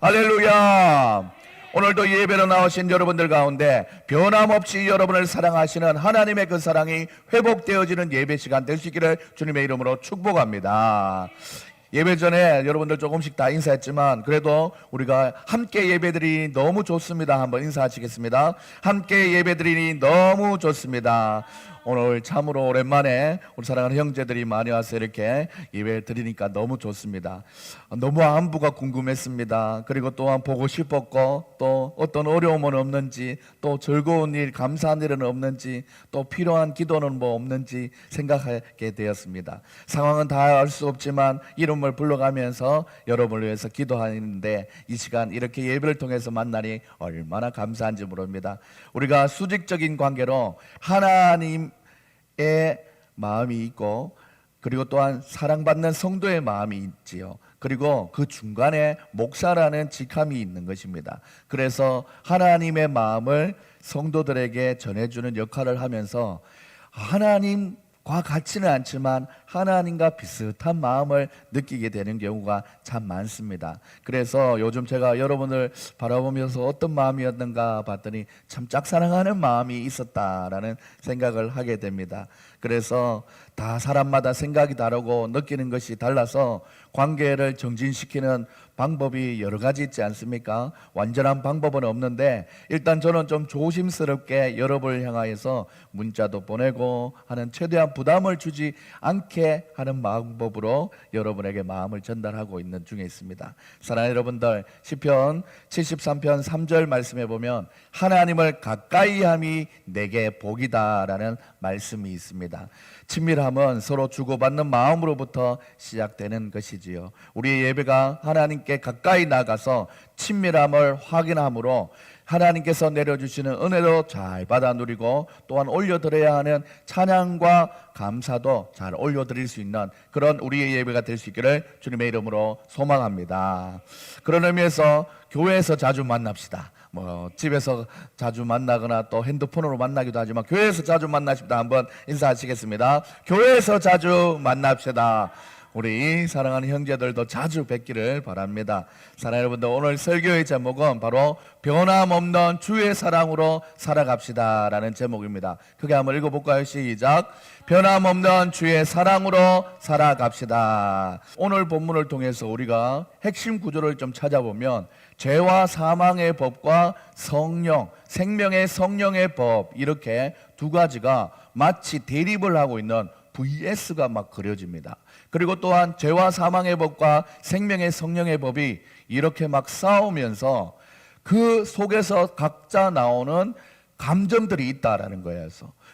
할렐루야. 오늘도 예배로 나오신 여러분들 가운데 변함없이 여러분을 사랑하시는 하나님의 그 사랑이 회복되어지는 예배 시간 될 수 있기를 주님의 이름으로 축복합니다. 예배 전에 여러분들 조금씩 다 인사했지만 그래도 우리가 함께 예배드리니 너무 좋습니다. 한번 인사하시겠습니다. 함께 예배드리니 너무 좋습니다. 오늘 참으로 오랜만에 우리 사랑하는 형제들이 많이 와서 이렇게 예배 드리니까 너무 좋습니다. 너무 안부가 궁금했습니다. 그리고 또한 보고 싶었고, 또 어떤 어려움은 없는지, 또 즐거운 일, 감사한 일은 없는지, 또 필요한 기도는 뭐 없는지 생각하게 되었습니다. 상황은 다 알 수 없지만 이름을 불러가면서 여러분을 위해서 기도하는데 이 시간 이렇게 예배를 통해서 만나니 얼마나 감사한지 모릅니다. 우리가 수직적인 관계로 하나님의 마음이 있고, 그리고 또한 사랑받는 성도의 마음이 있지요. 그리고 그 중간에 목사라는 직함이 있는 것입니다. 그래서 하나님의 마음을 성도들에게 전해주는 역할을 하면서 하나님과 같지는 않지만 하나님과 비슷한 마음을 느끼게 되는 경우가 참 많습니다. 그래서 요즘 제가 여러분을 바라보면서 어떤 마음이었는가 봤더니 참 짝사랑하는 마음이 있었다라는 생각을 하게 됩니다. 그래서 다 사람마다 생각이 다르고 느끼는 것이 달라서 관계를 정진시키는 방법이 여러 가지 있지 않습니까? 완전한 방법은 없는데 일단 저는 좀 조심스럽게 여러분을 향하여서 문자도 보내고 하는, 최대한 부담을 주지 않게 하는 방법으로 여러분에게 마음을 전달하고 있는 중에 있습니다. 사랑하는 여러분들, 시편 73편 3절 말씀해 보면 하나님을 가까이함이 내게 복이다라는 말씀이 있습니다. 친밀함은 서로 주고받는 마음으로부터 시작되는 것이지요. 우리의 예배가 하나님께 가까이 나가서 친밀함을 확인함으로 하나님께서 내려주시는 은혜도 잘 받아 누리고, 또한 올려드려야 하는 찬양과 감사도 잘 올려드릴 수 있는 그런 우리의 예배가 될 수 있기를 주님의 이름으로 소망합니다. 그런 의미에서 교회에서 자주 만납시다. 집에서 자주 만나거나 또 핸드폰으로 만나기도 하지만 교회에서 자주 만나십니다. 한번 인사하시겠습니다. 교회에서 자주 만납시다. 우리 사랑하는 형제들도 자주 뵙기를 바랍니다. 사랑하는 여러분들, 오늘 설교의 제목은 바로 변함없는 주의 사랑으로 살아갑시다 라는 제목입니다. 크게 한번 읽어볼까요? 시작. 변함없는 주의 사랑으로 살아갑시다. 오늘 본문을 통해서 우리가 핵심 구조를 좀 찾아보면 죄와 사망의 법과 성령, 생명의 성령의 법, 이렇게 두 가지가 마치 대립을 하고 있는 VS가 막 그려집니다. 그리고 또한 죄와 사망의 법과 생명의 성령의 법이 이렇게 막 싸우면서 그 속에서 각자 나오는 감정들이 있다라는 거예요.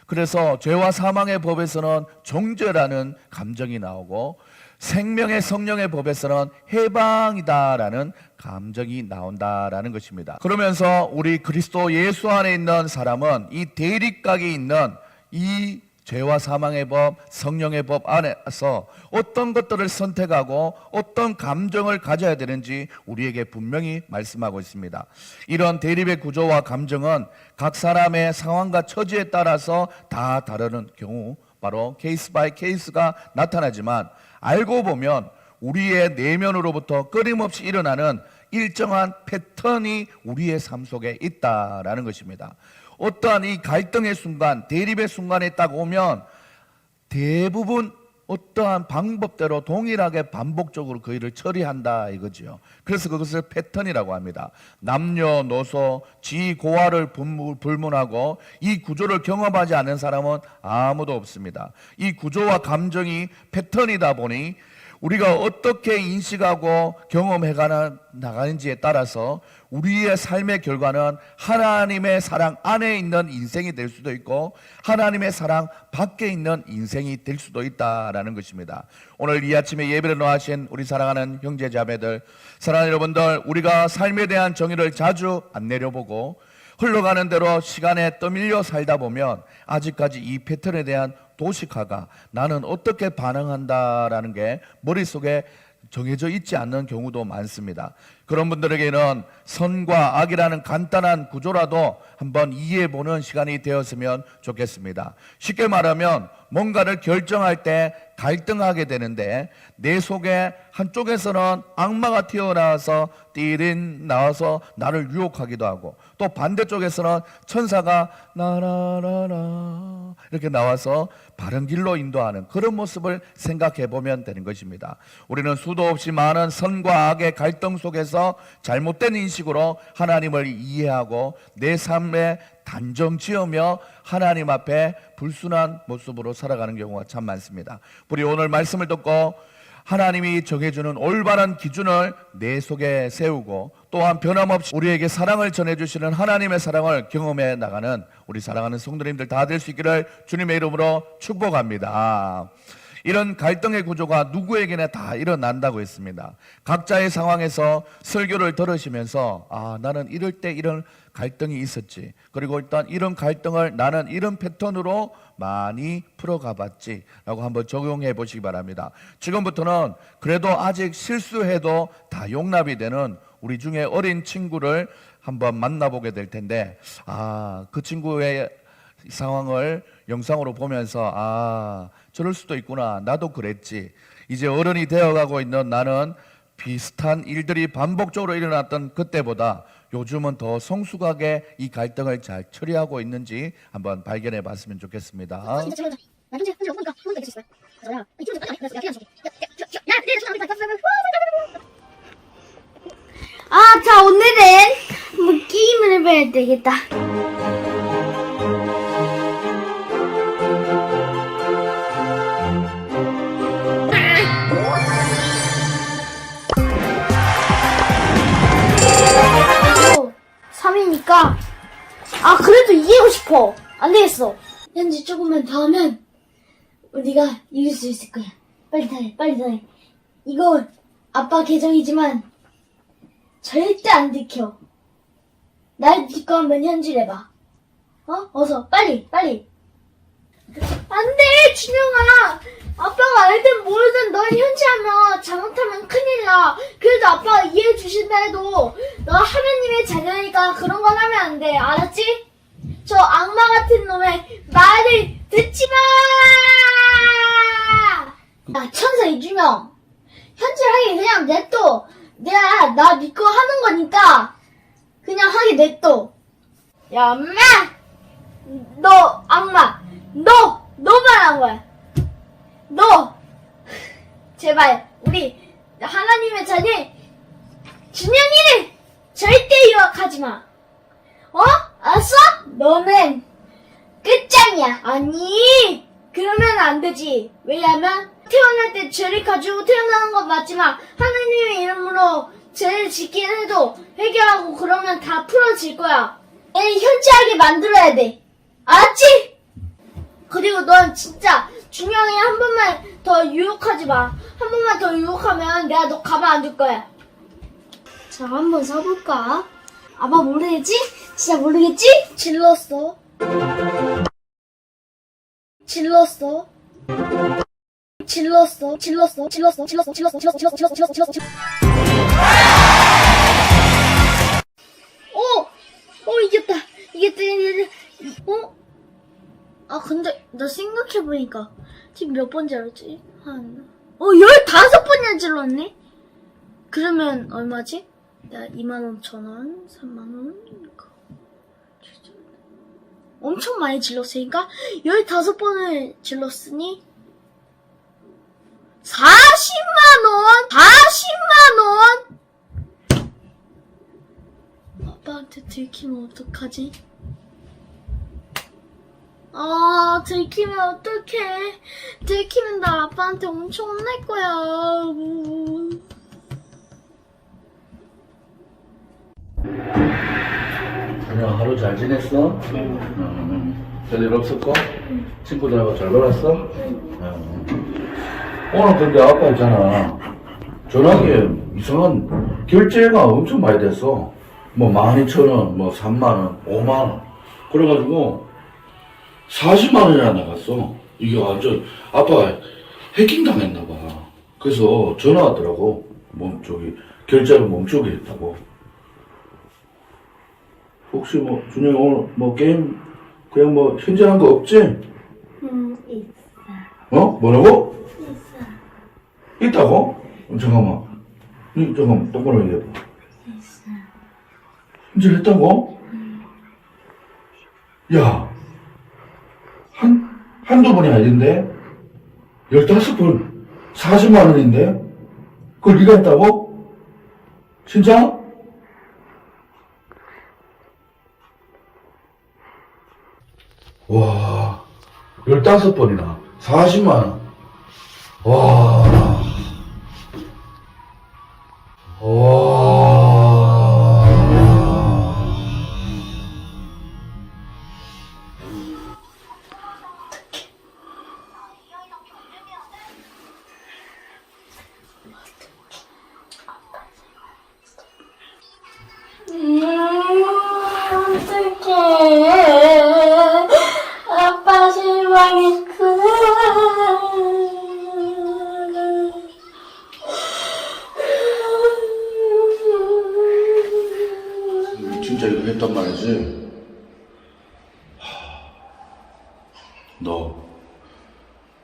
그래서 죄와 사망의 법에서는 정죄라는 감정이 나오고, 생명의 성령의 법에서는 해방이다라는 감정이 나온다라는 것입니다. 그러면서 우리 그리스도 예수 안에 있는 사람은 이 대립각이 있는 이 죄와 사망의 법, 성령의 법 안에서 어떤 것들을 선택하고 어떤 감정을 가져야 되는지 우리에게 분명히 말씀하고 있습니다. 이런 대립의 구조와 감정은 각 사람의 상황과 처지에 따라서 다 다르는 경우, 바로 케이스 바이 케이스가 나타나지만 알고 보면 우리의 내면으로부터 끊임없이 일어나는 일정한 패턴이 우리의 삶 속에 있다라는 것입니다. 어떠한 이 갈등의 순간, 대립의 순간에 딱 오면 대부분 어떠한 방법대로 동일하게 반복적으로 그 일을 처리한다 이거지요. 그래서 그것을 패턴이라고 합니다. 남녀노소, 지고하를 불문하고 이 구조를 경험하지 않는 사람은 아무도 없습니다. 이 구조와 감정이 패턴이다 보니 우리가 어떻게 인식하고 경험해 나가는지에 따라서 우리의 삶의 결과는 하나님의 사랑 안에 있는 인생이 될 수도 있고 하나님의 사랑 밖에 있는 인생이 될 수도 있다라는 것입니다. 오늘 이 아침에 예배를 나와신 우리 사랑하는 형제자매들, 사랑하는 여러분들, 우리가 삶에 대한 정의를 자주 안 내려보고 흘러가는 대로 시간에 떠밀려 살다 보면 아직까지 이 패턴에 대한 도식화가, 나는 어떻게 반응한다라는 게 머릿속에 정해져 있지 않는 경우도 많습니다. 그런 분들에게는 선과 악이라는 간단한 구조라도 한번 이해해보는 시간이 되었으면 좋겠습니다. 쉽게 말하면 뭔가를 결정할 때 갈등하게 되는데 내 속에 한쪽에서는 악마가 튀어나와서 띠린 나와서 나를 유혹하기도 하고 또 반대쪽에서는 천사가 나라라라 이렇게 나와서 바른 길로 인도하는 그런 모습을 생각해 보면 되는 것입니다. 우리는 수도 없이 많은 선과 악의 갈등 속에서 잘못된 인식으로 하나님을 이해하고 내 삶에 단정 지으며 하나님 앞에 불순한 모습으로 살아가는 경우가 참 많습니다. 우리 오늘 말씀을 듣고 하나님이 정해주는 올바른 기준을 내 속에 세우고 또한 변함없이 우리에게 사랑을 전해주시는 하나님의 사랑을 경험해 나가는 우리 사랑하는 성도님들 다 될 수 있기를 주님의 이름으로 축복합니다. 이런 갈등의 구조가 누구에게나 다 일어난다고 했습니다. 각자의 상황에서 설교를 들으시면서 나는 이럴 때 이런 갈등이 있었지, 그리고 일단 이런 갈등을 나는 이런 패턴으로 많이 풀어가 봤지 라고 한번 적용해 보시기 바랍니다. 지금부터는 그래도 아직 실수해도 다 용납이 되는 우리 중에 어린 친구를 한번 만나보게 될 텐데 그 친구의 상황을 영상으로 보면서 저럴 수도 있구나, 나도 그랬지, 이제 어른이 되어가고 있는 나는 비슷한 일들이 반복적으로 일어났던 그때보다 요즘은 더 성숙하게 이 갈등을 잘 처리하고 있는지 한번 발견해 봤으면 좋겠습니다. 자, 오늘은 뭐 게임을 해봐야 되겠다. 오, 3이니까 그래도 이기고 싶어. 안 되겠어. 현지 조금만 더 하면 우리가 이길 수 있을 거야. 빨리 다 해, 빨리 다 해. 이거 아빠 계정이지만 절대 안 들켜. 날 믿고 한번 현질해봐. 어서 빨리. 안돼, 준영아. 아빠가 알든 모르든 널 현질하면 잘못하면 큰일 나. 그래도 아빠가 이해해 주신다 해도 너 하나님의 자녀니까 그런 건 하면 안 돼. 알았지? 저 악마 같은 놈의 말을 듣지 마. 천사 이준영, 현질하기 그냥 냅둬. 나 믿고 하는 거니까 그냥 하게 냅둬. 야, 엄마! 너 악마! 너 말한 거야. 너 제발 우리 하나님의 자녀 준영이를 절대 유혹하지 마. 알았어? 너는 끝장이야. 아니, 그러면 안 되지. 왜냐면 태어날 때 죄를 가지고 태어나는 건 맞지만 하나님의 이름으로 죄를 짓긴 해도 해결하고 그러면 다 풀어질 거야. 애를 현지하게 만들어야 돼. 알았지? 그리고 넌 진짜 준영이 한 번만 더 유혹하지 마. 한 번만 더 유혹하면 내가 너 가만 안 둘 거야. 자, 한번 사볼까? 아빠 모르겠지? 진짜 모르겠지? 질렀어. 이겼다. 근데 나 생각해보니까 팀 몇 번째 알았지? 15번이나 질렀네? 그러면 얼마지? 내가 25,000원, 3만원, 엄청 많이 질렀으니까 15번을 질렀으니 40만원! 40만원! 아빠한테 들키면 어떡하지? 들키면 어떡해. 들키면 나 아빠한테 엄청 혼날 거야. 그냥 하루 잘 지냈어? 별일 없었고? 친구들하고 잘 놀았어? 오늘 근데 아까 있잖아, 전화기에 이상한 결제가 엄청 많이 됐어. 뭐 12,000원, 뭐 3만원, 5만원 그래가지고 40만원이나 나갔어. 이게 완전 아빠가 해킹 당했나봐. 그래서 전화 왔더라고. 결제를 멈추게 했다고. 혹시 준영이 오늘 게임 그냥 현질한 거 없지? 있어. 뭐라고? 있어. 있다고? 잠깐만. 잠깐만, 똑바로 얘기해봐. 인질했다고? 야, 한두 번이 아닌데? 15번, 40만 원인데? 그걸 네가 했다고? 진짜? 와, 15번이나 40만 원. 와. 와. 어떡해. 아빠 실망했구나. 진짜 이거 했단 말이지? 너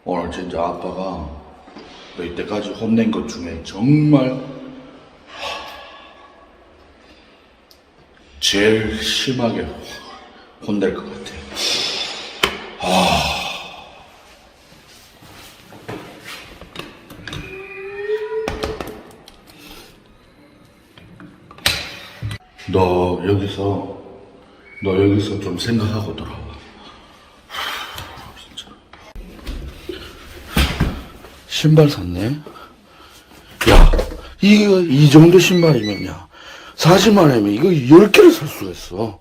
오늘 진짜 아빠가 너 이때까지 혼낸 것 중에 정말 제일 심하게 혼낼 것 같아. 너 여기서 좀 생각하고 돌아와. 진짜. 신발 샀네? 야, 이거 이 정도 신발이면야 40만 원이면 이거 10개를 살 수가 있어.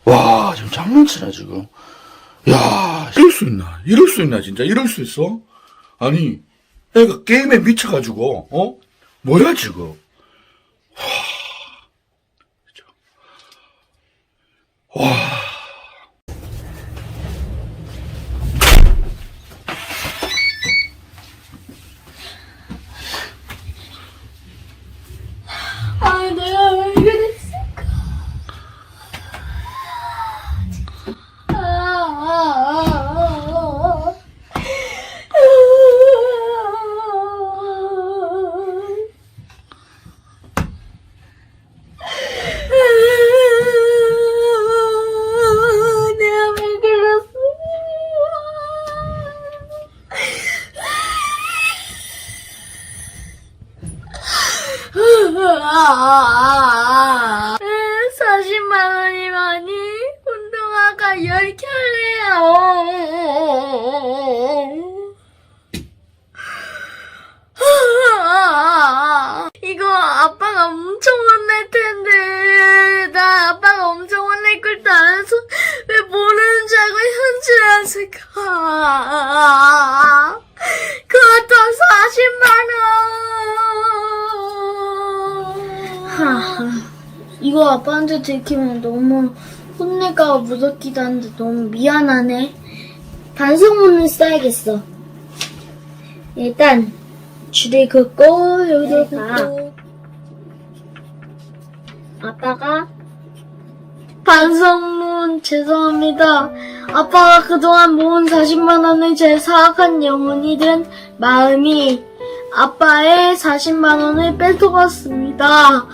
와, 지금 장난치나 지금. 야, 이럴 수 있나? 이럴 수 있나 진짜? 이럴 수 있어? 아니, 애가 게임에 미쳐가지고 뭐야 지금? 와. 아니, 내가 왜 이렇게 됐을까? 내가 왜 그랬어? 아, 40만 원이면이 운동화가 10켤레야. 이거 아빠가 엄청 혼낼 텐데. 나 아빠가 엄청 혼낼 걸도 알아서 왜 모르는 줄 알고 현질했을까? 그것도 40만 원. 이거 아빠한테 들키면 너무 혼낼까 무섭기도 한데 너무 미안하네. 반성문을 써야겠어. 일단 줄을 긋고 여기도 긋고. 아빠가 반성문 죄송합니다. 아빠가 그동안 모은 40만 원을 제 사악한 영혼이 든 마음이 아빠의 40만 원을 뺏어갔습니다.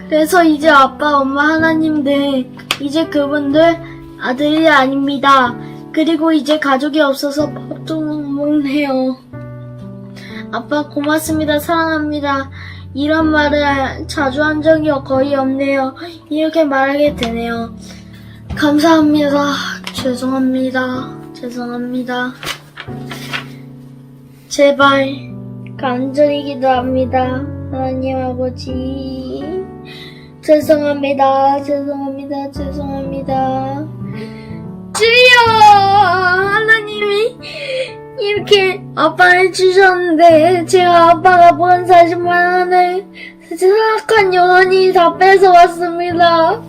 그래서 이제 아빠, 엄마, 하나님들, 이제 그분들 아들이 아닙니다. 그리고 이제 가족이 없어서 밥도 못 먹네요. 아빠 고맙습니다. 사랑합니다. 이런 말을 자주 한 적이 거의 없네요. 이렇게 말하게 되네요. 감사합니다. 죄송합니다. 제발 간절히 기도합니다. 하나님 아버지 죄송합니다. 주여, 하나님이 이렇게 아빠를 주셨는데 제가 아빠가 번 40만 원을 사악한 영혼이 다 뺏어왔습니다.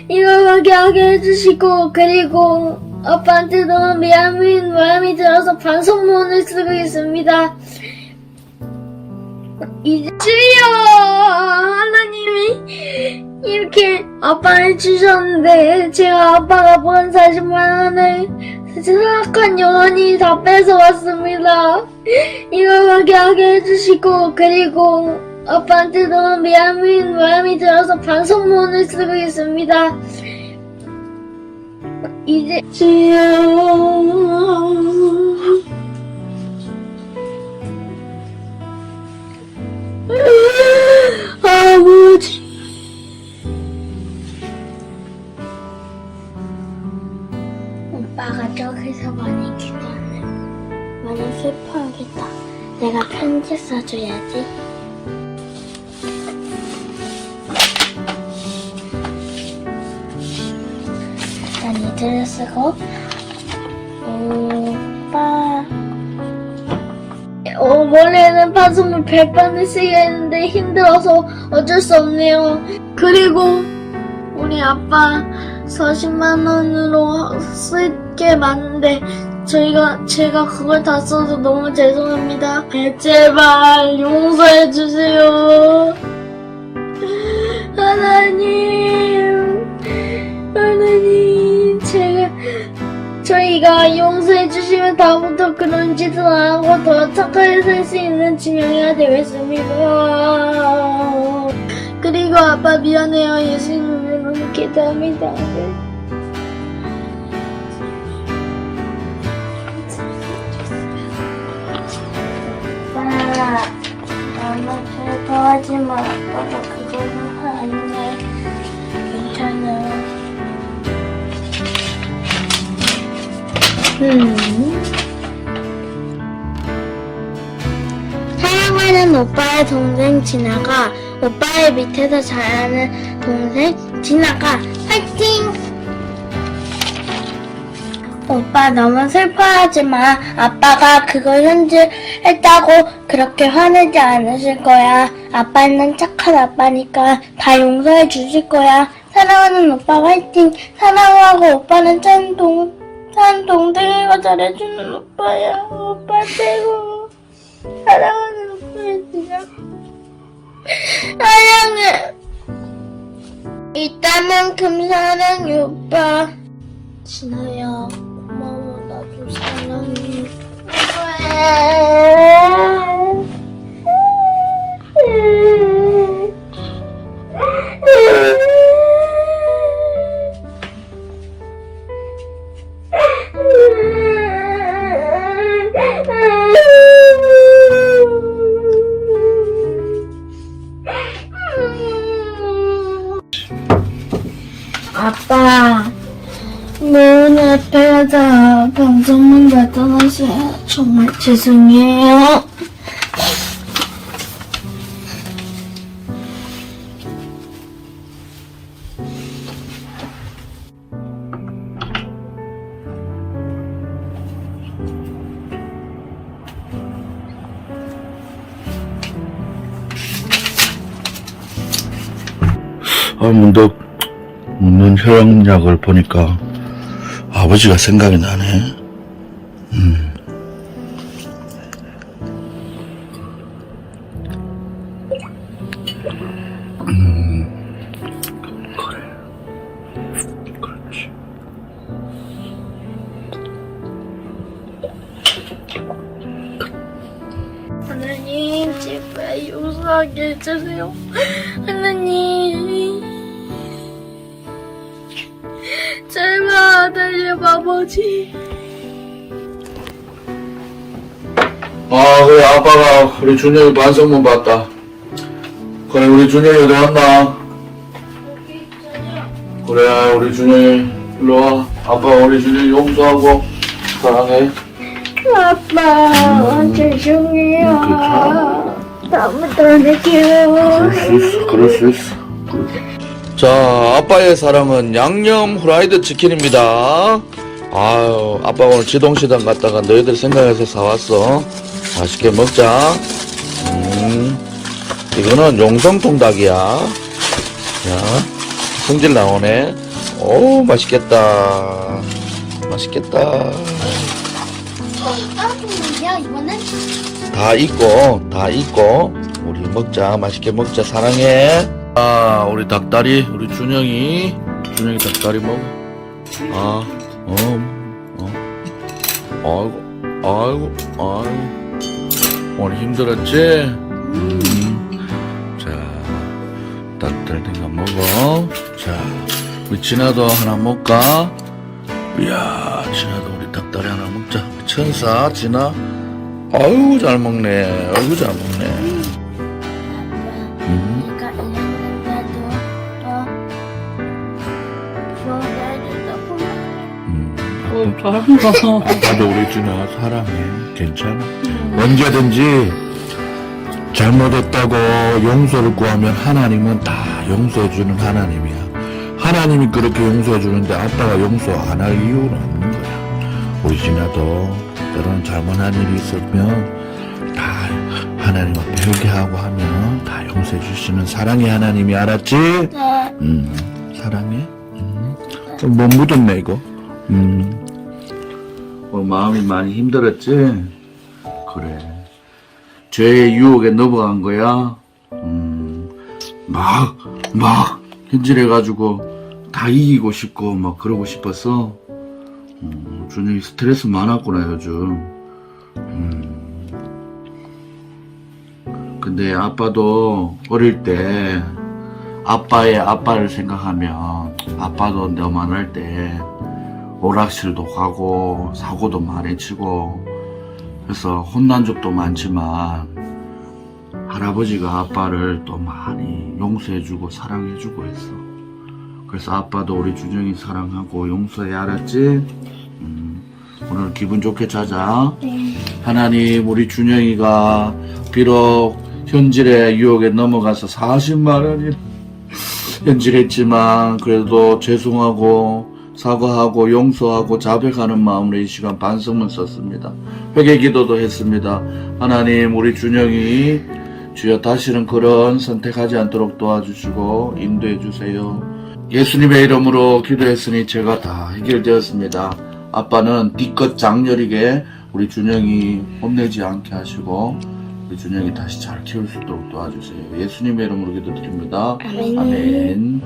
이걸 하게 해주시고, 그리고 아빠한테 너무 미안한 마음이 들어서 반성문을 쓰고 있습니다. 이제 주여, 하나님이 이렇게 아빠를 주셨는데 제가 아빠가 번 40만 원을 생각한 영원히 다 뺏어왔습니다. 이거하게 하게 해주시고, 그리고 아빠한테 너무 미안한 마음이 들어서 반성문을 쓰고 있습니다. 이제 주여 아버지 오빠가 저기서 많이 기도하네. 많이 슬퍼하겠다. 내가 편지 써줘야지. 난 이들을 쓰고 오빠 원래는 반성문 100번을 쓰겠는데 힘들어서 어쩔 수 없네요. 그리고 우리 아빠 40만 원으로 쓸 게 많은데 제가 그걸 다 써서 너무 죄송합니다. 제발 용서해 주세요. 하나님, 저희가 용서해 주시면 다음부터 그런 짓은 안 하고 더 착하게 살 수 있는 준영이가 되겠습니다. 그리고 아빠 미안해요. 예수님으로 기도합니다. 아빠, 너무 슬퍼하지 마. 아빠가 그거는 아니네. 괜찮아. 사랑하는 오빠의 동생 진아가 오빠의 밑에서 자라는 동생 진아가 화이팅! 오빠 너무 슬퍼하지 마. 아빠가 그걸 현질했다고 그렇게 화내지 않으실 거야. 아빠는 착한 아빠니까 다 용서해 주실 거야. 사랑하는 오빠 화이팅! 사랑하고 오빠는 참 동생이가 잘해주는 오빠야. 오빠 최고. 사랑하는 오빠야 진짜. 사랑해. 이따만큼 사랑해 오빠. 진아야 고마워. 나도 사랑해. 아빠, 문 앞에다 방송문 갖다 놨어요. 정말 죄송해요. 문득 묻는 혈액약을 보니까 아버지가 생각이 나네. 그래. 그렇지. 하나님, 제발 용서하게 해주세요. 하나님. 제발 달려 아버지. 그래, 아빠가 우리 준영이 반성문 봤다. 그래, 우리 준영이 어디 갔나? 여기 있어요. 그래, 우리 준영이 일로 와. 아빠 우리 준영이 용서하고 사랑해. 아빠, 죄송해요. 괜찮아. 다음부터 안 할게요. 그럴 수 있어. 자, 아빠의 사랑은 양념 후라이드 치킨입니다. 아유, 아빠 오늘 지동시장 갔다가 너희들 생각해서 사왔어. 맛있게 먹자. 이거는 용성통닭이야. 자, 성질 나오네. 오, 맛있겠다. 맛있겠다. 따뜻한데요, 이거는? 다 익고, 우리 먹자. 맛있게 먹자. 사랑해. 우리 닭다리, 우리 준영이 닭다리 먹어. 아이고. 오늘 힘들었지? 자, 따뜻한 거 먹어. 자, 우리 진아도 하나 먹까? 이야, 진아도 우리 닭다리 하나 먹자. 우리 천사, 진아. 아유, 잘 먹네. 아이고, 잘 먹네. 내가 이랬는데도 좋아해줘서 나도 우리 준아 사랑해. 괜찮아. 언제든지 잘못했다고 용서를 구하면 하나님은 다 용서해주는 하나님이야. 하나님이 그렇게 용서해주는데 아빠가 용서 안 할 이유는 없는 거야. 우리 진아도 때로는 잘못한 일이 있으면 다 하나님 앞에 회개하고 하면 다 용서해 주시는 사랑의 하나님이. 알았지? 사랑해. 뭐 묻었네 이거. 마음이 많이 힘들었지? 그래. 죄의 유혹에 넘어간 거야. 막 현질해가지고 다 이기고 싶고 막 그러고 싶었어. 준영이 스트레스 많았구나 요즘. 근데 아빠도 어릴 때 아빠의 아빠를 생각하면 아빠도 너만할 때 오락실도 가고 사고도 많이 치고 그래서 혼난 적도 많지만 할아버지가 아빠를 또 많이 용서해주고 사랑해주고 했어. 그래서 아빠도 우리 준영이 사랑하고 용서해. 알았지? 오늘 기분 좋게 자자. 하나님, 우리 준영이가 비록 현질의 유혹에 넘어가서 40만 원이 현질했지만 그래도 죄송하고 사과하고 용서하고 자백하는 마음으로 이 시간 반성문 썼습니다. 회개 기도도 했습니다. 하나님, 우리 준영이 주여 다시는 그런 선택하지 않도록 도와주시고 인도해 주세요. 예수님의 이름으로 기도했으니 제가 다 해결되었습니다. 아빠는 뒤끝 장렬하게 우리 준영이 혼내지 않게 하시고 우리 준영이 다시 잘 키울 수 있도록 도와주세요. 예수님의 이름으로 기도드립니다. 아멘.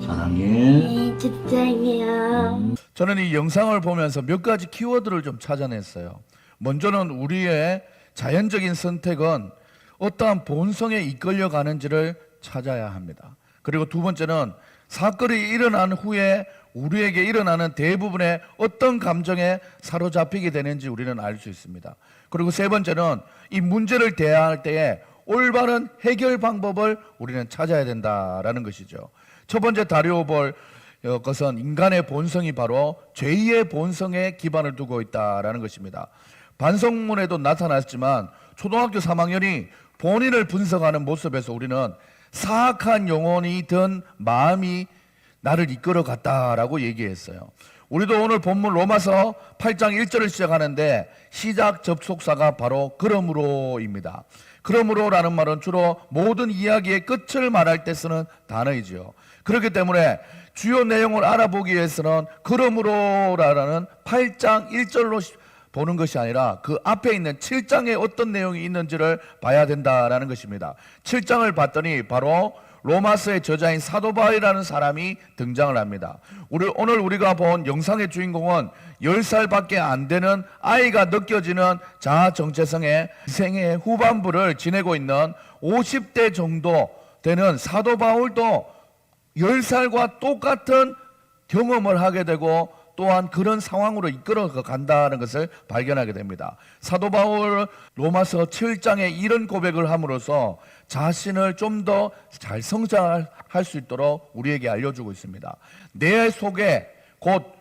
사랑해. 집중해요. 저는 이 영상을 보면서 몇 가지 키워드를 좀 찾아냈어요. 먼저는 우리의 자연적인 선택은 어떠한 본성에 이끌려 가는지를 찾아야 합니다. 그리고 두 번째는 사건이 일어난 후에 우리에게 일어나는 대부분의 어떤 감정에 사로잡히게 되는지 우리는 알 수 있습니다. 그리고 세 번째는 이 문제를 대할 때에 올바른 해결 방법을 우리는 찾아야 된다라는 것이죠. 첫 번째 다루어볼 것은 인간의 본성이 바로 죄의 본성에 기반을 두고 있다라는 것입니다. 반성문에도 나타났지만 초등학교 3학년이 본인을 분석하는 모습에서 우리는 사악한 영혼이 든 마음이 나를 이끌어 갔다라고 얘기했어요. 우리도 오늘 본문 로마서 8장 1절을 시작하는데 시작 접속사가 바로 그러므로입니다. 그러므로라는 말은 주로 모든 이야기의 끝을 말할 때 쓰는 단어이죠. 그렇기 때문에 주요 내용을 알아보기 위해서는 그러므로라는 8장 1절로 보는 것이 아니라 그 앞에 있는 7장에 어떤 내용이 있는지를 봐야 된다라는 것입니다. 7장을 봤더니 바로 로마서의 저자인 사도 바울이라는 사람이 등장을 합니다. 오늘 우리가 본 영상의 주인공은 10살밖에 안 되는 아이가 느껴지는 자아 정체성의 생의 후반부를 지내고 있는 50대 정도 되는 사도 바울도 10살과 똑같은 경험을 하게 되고 또한 그런 상황으로 이끌어 간다는 것을 발견하게 됩니다. 사도 바울 로마서 7장에 이런 고백을 함으로써 자신을 좀 더 잘 성장할 수 있도록 우리에게 알려주고 있습니다. 내 속에 곧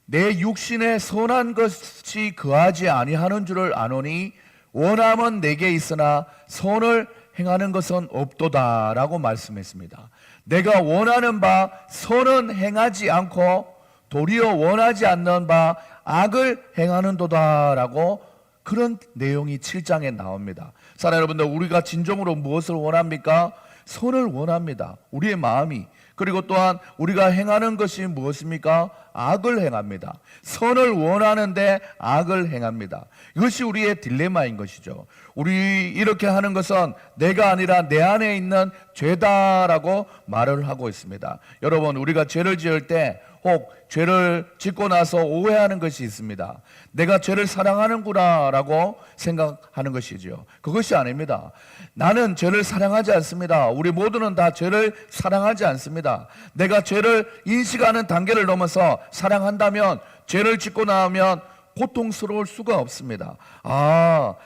내 육신에 선한 것이 거하지 아니하는 줄을 아노니 원함은 내게 있으나 선을 행하는 것은 없도다라고 말씀했습니다. 내가 원하는 바 선은 행하지 않고 도리어 원하지 않는 바 악을 행하는도다라고 그런 내용이 7장에 나옵니다. 사랑하는 여러분들, 우리가 진정으로 무엇을 원합니까? 선을 원합니다. 우리의 마음이. 그리고 또한 우리가 행하는 것이 무엇입니까? 악을 행합니다. 선을 원하는데 악을 행합니다. 이것이 우리의 딜레마인 것이죠. 우리 이렇게 하는 것은 내가 아니라 내 안에 있는 죄다라고 말을 하고 있습니다. 여러분, 우리가 죄를 지을 때 혹 죄를 짓고 나서 오해하는 것이 있습니다. 내가 죄를 사랑하는구나 라고 생각하는 것이죠. 그것이 아닙니다. 나는 죄를 사랑하지 않습니다. 우리 모두는 다 죄를 사랑하지 않습니다. 내가 죄를 인식하는 단계를 넘어서 사랑한다면 죄를 짓고 나면 고통스러울 수가 없습니다.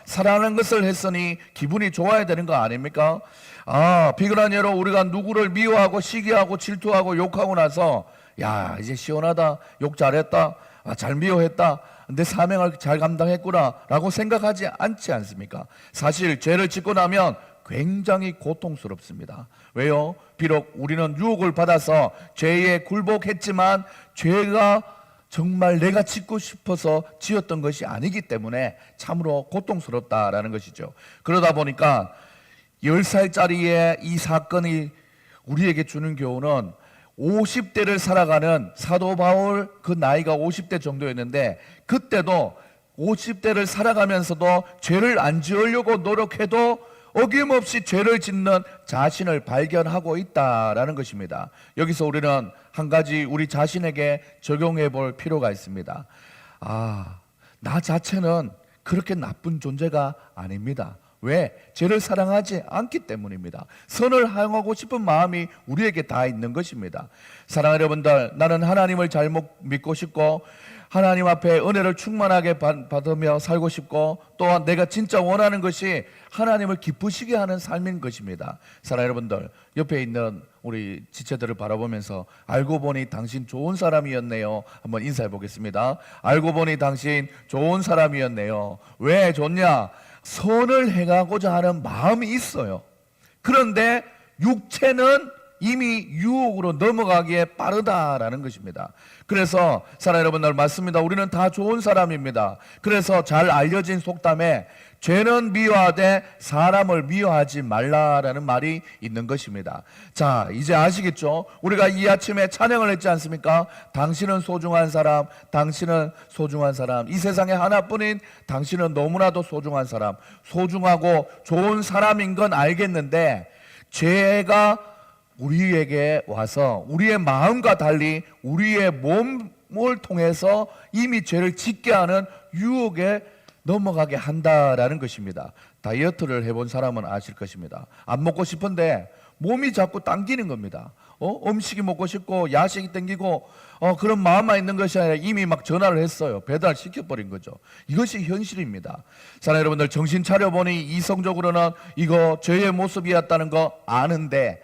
사랑하는 것을 했으니 기분이 좋아야 되는 거 아닙니까? 비근한 예로 우리가 누구를 미워하고 시기하고 질투하고 욕하고 나서 야, 이제 시원하다, 욕 잘했다, 잘 미워했다, 내 사명을 잘 감당했구나 라고 생각하지 않지 않습니까? 사실 죄를 짓고 나면 굉장히 고통스럽습니다. 왜요? 비록 우리는 유혹을 받아서 죄에 굴복했지만 죄가 정말 내가 짓고 싶어서 지었던 것이 아니기 때문에 참으로 고통스럽다라는 것이죠. 그러다 보니까 10살짜리의 이 사건이 우리에게 주는 교훈은 50대를 살아가는 사도 바울, 그 나이가 50대 정도였는데 그때도 50대를 살아가면서도 죄를 안 지으려고 노력해도 어김없이 죄를 짓는 자신을 발견하고 있다라는 것입니다. 여기서 우리는 한 가지 우리 자신에게 적용해 볼 필요가 있습니다. 나 자체는 그렇게 나쁜 존재가 아닙니다. 왜? 죄를 사랑하지 않기 때문입니다. 선을 행하고 싶은 마음이 우리에게 다 있는 것입니다. 사랑하는 여러분들, 나는 하나님을 잘 믿고 싶고 하나님 앞에 은혜를 충만하게 받으며 살고 싶고 또한 내가 진짜 원하는 것이 하나님을 기쁘시게 하는 삶인 것입니다. 사랑하는 여러분들, 옆에 있는 우리 지체들을 바라보면서 알고 보니 당신 좋은 사람이었네요. 한번 인사해 보겠습니다. 알고 보니 당신 좋은 사람이었네요. 왜 좋냐? 선을 행하고자 하는 마음이 있어요. 그런데 육체는 이미 유혹으로 넘어가기에 빠르다라는 것입니다. 그래서 사랑하는 여러분들, 맞습니다. 우리는 다 좋은 사람입니다. 그래서 잘 알려진 속담에 죄는 미워하되 사람을 미워하지 말라라는 말이 있는 것입니다. 자, 이제 아시겠죠? 우리가 이 아침에 찬양을 했지 않습니까? 당신은 소중한 사람, 당신은 소중한 사람, 이 세상에 하나뿐인 당신은 너무나도 소중한 사람, 소중하고 좋은 사람인 건 알겠는데 죄가 우리에게 와서 우리의 마음과 달리 우리의 몸을 통해서 이미 죄를 짓게 하는 유혹에 넘어가게 한다라는 것입니다. 다이어트를 해본 사람은 아실 것입니다. 안 먹고 싶은데 몸이 자꾸 당기는 겁니다. 음식이 먹고 싶고 야식이 당기고 그런 마음만 있는 것이 아니라 이미 막 전화를 했어요. 배달시켜버린 거죠. 이것이 현실입니다. 사랑하는 여러분들, 정신 차려보니 이성적으로는 이거 죄의 모습이었다는 거 아는데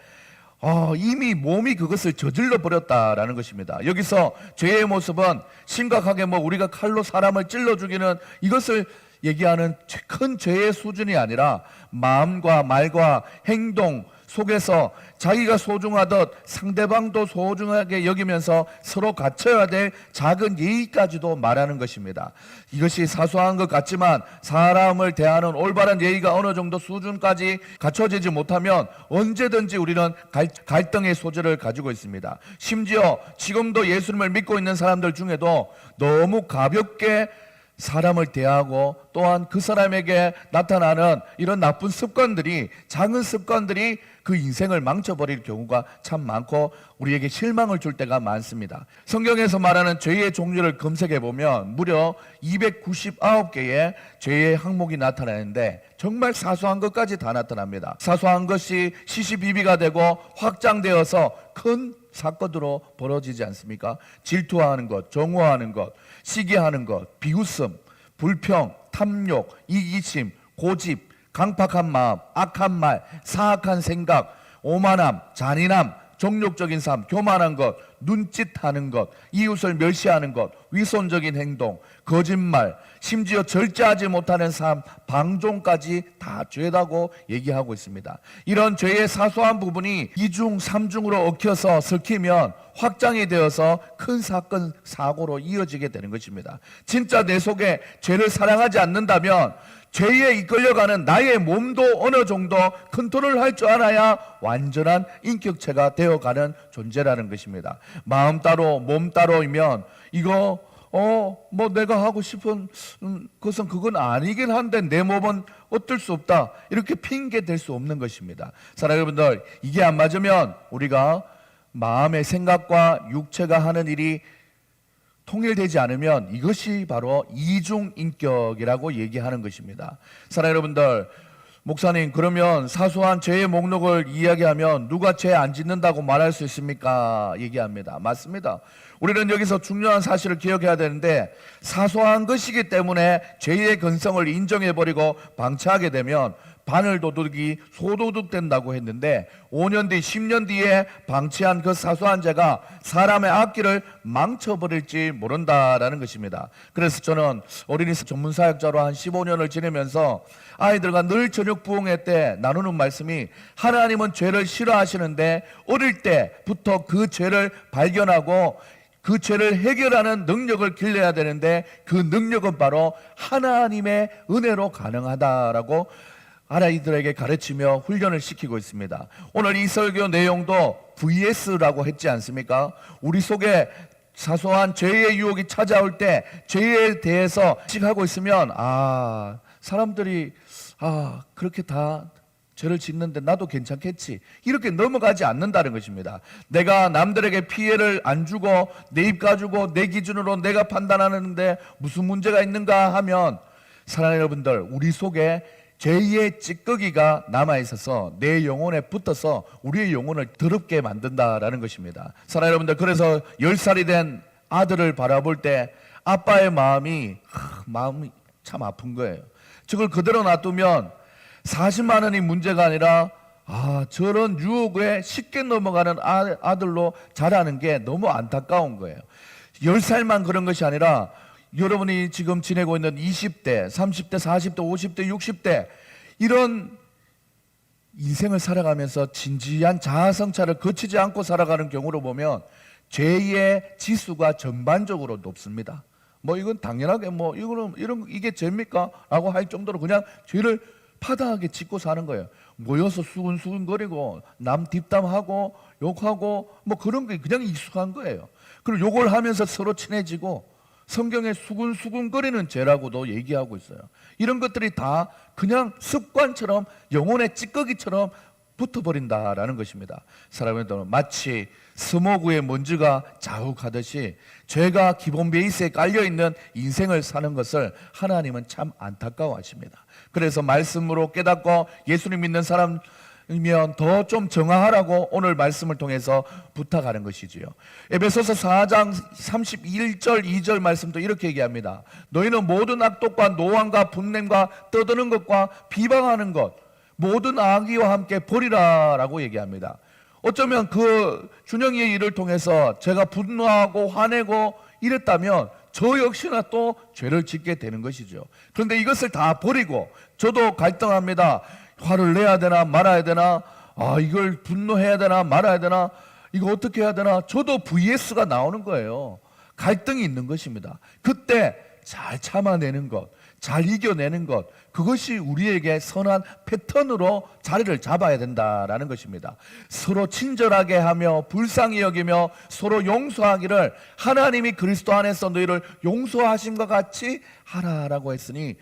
이미 몸이 그것을 저질러 버렸다라는 것입니다. 여기서 죄의 모습은 심각하게 우리가 칼로 사람을 찔러 죽이는 이것을 얘기하는 큰 죄의 수준이 아니라 마음과 말과 행동 속에서 자기가 소중하듯 상대방도 소중하게 여기면서 서로 갖춰야 될 작은 예의까지도 말하는 것입니다. 이것이 사소한 것 같지만 사람을 대하는 올바른 예의가 어느 정도 수준까지 갖춰지지 못하면 언제든지 우리는 갈등의 소재를 가지고 있습니다. 심지어 지금도 예수님을 믿고 있는 사람들 중에도 너무 가볍게 사람을 대하고 또한 그 사람에게 나타나는 이런 나쁜 습관들이, 작은 습관들이 그 인생을 망쳐버릴 경우가 참 많고 우리에게 실망을 줄 때가 많습니다. 성경에서 말하는 죄의 종류를 검색해 보면 무려 299개의 죄의 항목이 나타나는데 정말 사소한 것까지 다 나타납니다. 사소한 것이 시시비비가 되고 확장되어서 큰 사건으로 벌어지지 않습니까? 질투하는 것, 정오하는 것, 시기하는 것, 비웃음, 불평, 탐욕, 이기심, 고집, 강팍한 마음, 악한 말, 사악한 생각, 오만함, 잔인함, 정욕적인 삶, 교만한 것, 눈짓하는 것, 이웃을 멸시하는 것, 위선적인 행동, 거짓말, 심지어 절제하지 못하는 삶, 방종까지 다 죄다고 얘기하고 있습니다. 이런 죄의 사소한 부분이 2중, 3중으로 얽혀서 섞이면 확장이 되어서 큰 사건, 사고로 이어지게 되는 것입니다. 진짜 내 속에 죄를 사랑하지 않는다면 죄에 이끌려가는 나의 몸도 어느 정도 컨트롤 할 줄 알아야 완전한 인격체가 되어가는 존재라는 것입니다. 마음 따로 몸 따로이면 이거 뭐 내가 하고 싶은 것은 그건 아니긴 한데 내 몸은 어쩔 수 없다, 이렇게 핑계 댈 수 없는 것입니다. 사랑하는 여러분들, 이게 안 맞으면 우리가 마음의 생각과 육체가 하는 일이 통일되지 않으면 이것이 바로 이중인격이라고 얘기하는 것입니다. 사랑하는 여러분들, 목사님, 그러면 사소한 죄의 목록을 이야기하면 누가 죄 안 짓는다고 말할 수 있습니까? 얘기합니다. 맞습니다. 우리는 여기서 중요한 사실을 기억해야 되는데, 사소한 것이기 때문에 죄의 근성을 인정해버리고 방치하게 되면 바늘 도둑이 소도둑 된다고 했는데 5년 뒤 10년 뒤에 방치한 그 사소한 죄가 사람의 앞길을 망쳐버릴지 모른다라는 것입니다. 그래서 저는 어린이 전문사역자로 한 15년을 지내면서 아이들과 늘 저녁 부흥회 때 나누는 말씀이, 하나님은 죄를 싫어하시는데 어릴 때부터 그 죄를 발견하고 그 죄를 해결하는 능력을 길러야 되는데 그 능력은 바로 하나님의 은혜로 가능하다라고 아이들에게 가르치며 훈련을 시키고 있습니다. 오늘 이 설교 내용도 VS라고 했지 않습니까? 우리 속에 사소한 죄의 유혹이 찾아올 때 죄에 대해서 인식하고 있으면 사람들이 그렇게 다 죄를 짓는데 나도 괜찮겠지, 이렇게 넘어가지 않는다는 것입니다. 내가 남들에게 피해를 안 주고 내 입 가지고 내 기준으로 내가 판단하는데 무슨 문제가 있는가 하면, 사랑하는 여러분들, 우리 속에 죄의 찌꺼기가 남아있어서 내 영혼에 붙어서 우리의 영혼을 더럽게 만든다라는 것입니다. 사랑하는 여러분들, 그래서 10살이 된 아들을 바라볼 때 아빠의 마음이 참 아픈 거예요. 저걸 그대로 놔두면 40만 원이 문제가 아니라 저런 유혹에 쉽게 넘어가는 아들로 자라는 게 너무 안타까운 거예요. 10살만 그런 것이 아니라 여러분이 지금 지내고 있는 20대, 30대, 40대, 50대, 60대 이런 인생을 살아가면서 진지한 자아성찰을 거치지 않고 살아가는 경우로 보면 죄의 지수가 전반적으로 높습니다. 이건 당연하게 이게 죄입니까? 라고 할 정도로 그냥 죄를 파다하게 짓고 사는 거예요. 모여서 수근수근거리고 남 뒷담하고 욕하고 그런 게 그냥 익숙한 거예요. 그리고 욕을 하면서 서로 친해지고 성경에 수근수근거리는 죄라고도 얘기하고 있어요. 이런 것들이 다 그냥 습관처럼 영혼의 찌꺼기처럼 붙어버린다라는 것입니다. 사람들은 마치 스모그의 먼지가 자욱하듯이 죄가 기본 베이스에 깔려있는 인생을 사는 것을 하나님은 참 안타까워하십니다. 그래서 말씀으로 깨닫고 예수님 믿는 사람이면 더 좀 정화하라고 오늘 말씀을 통해서 부탁하는 것이지요. 에베소서 4장 31절 2절 말씀도 이렇게 얘기합니다. 너희는 모든 악독과 노함과 분냄과 떠드는 것과 비방하는 것 모든 악의와 함께 버리라 라고 얘기합니다. 어쩌면 그 준영이의 일을 통해서 제가 분노하고 화내고 이랬다면 저 역시나 또 죄를 짓게 되는 것이죠. 그런데 이것을 다 버리고, 저도 갈등합니다. 화를 내야 되나 말아야 되나, 이걸 분노해야 되나 말아야 되나, 이거 어떻게 해야 되나, 저도 VS가 나오는 거예요. 갈등이 있는 것입니다. 그때 잘 참아내는 것, 잘 이겨내는 것, 그것이 우리에게 선한 패턴으로 자리를 잡아야 된다라는 것입니다. 서로 친절하게 하며 불쌍히 여기며 서로 용서하기를 하나님이 그리스도 안에서 너희를 용서하심과 같이 하라라고 했으니,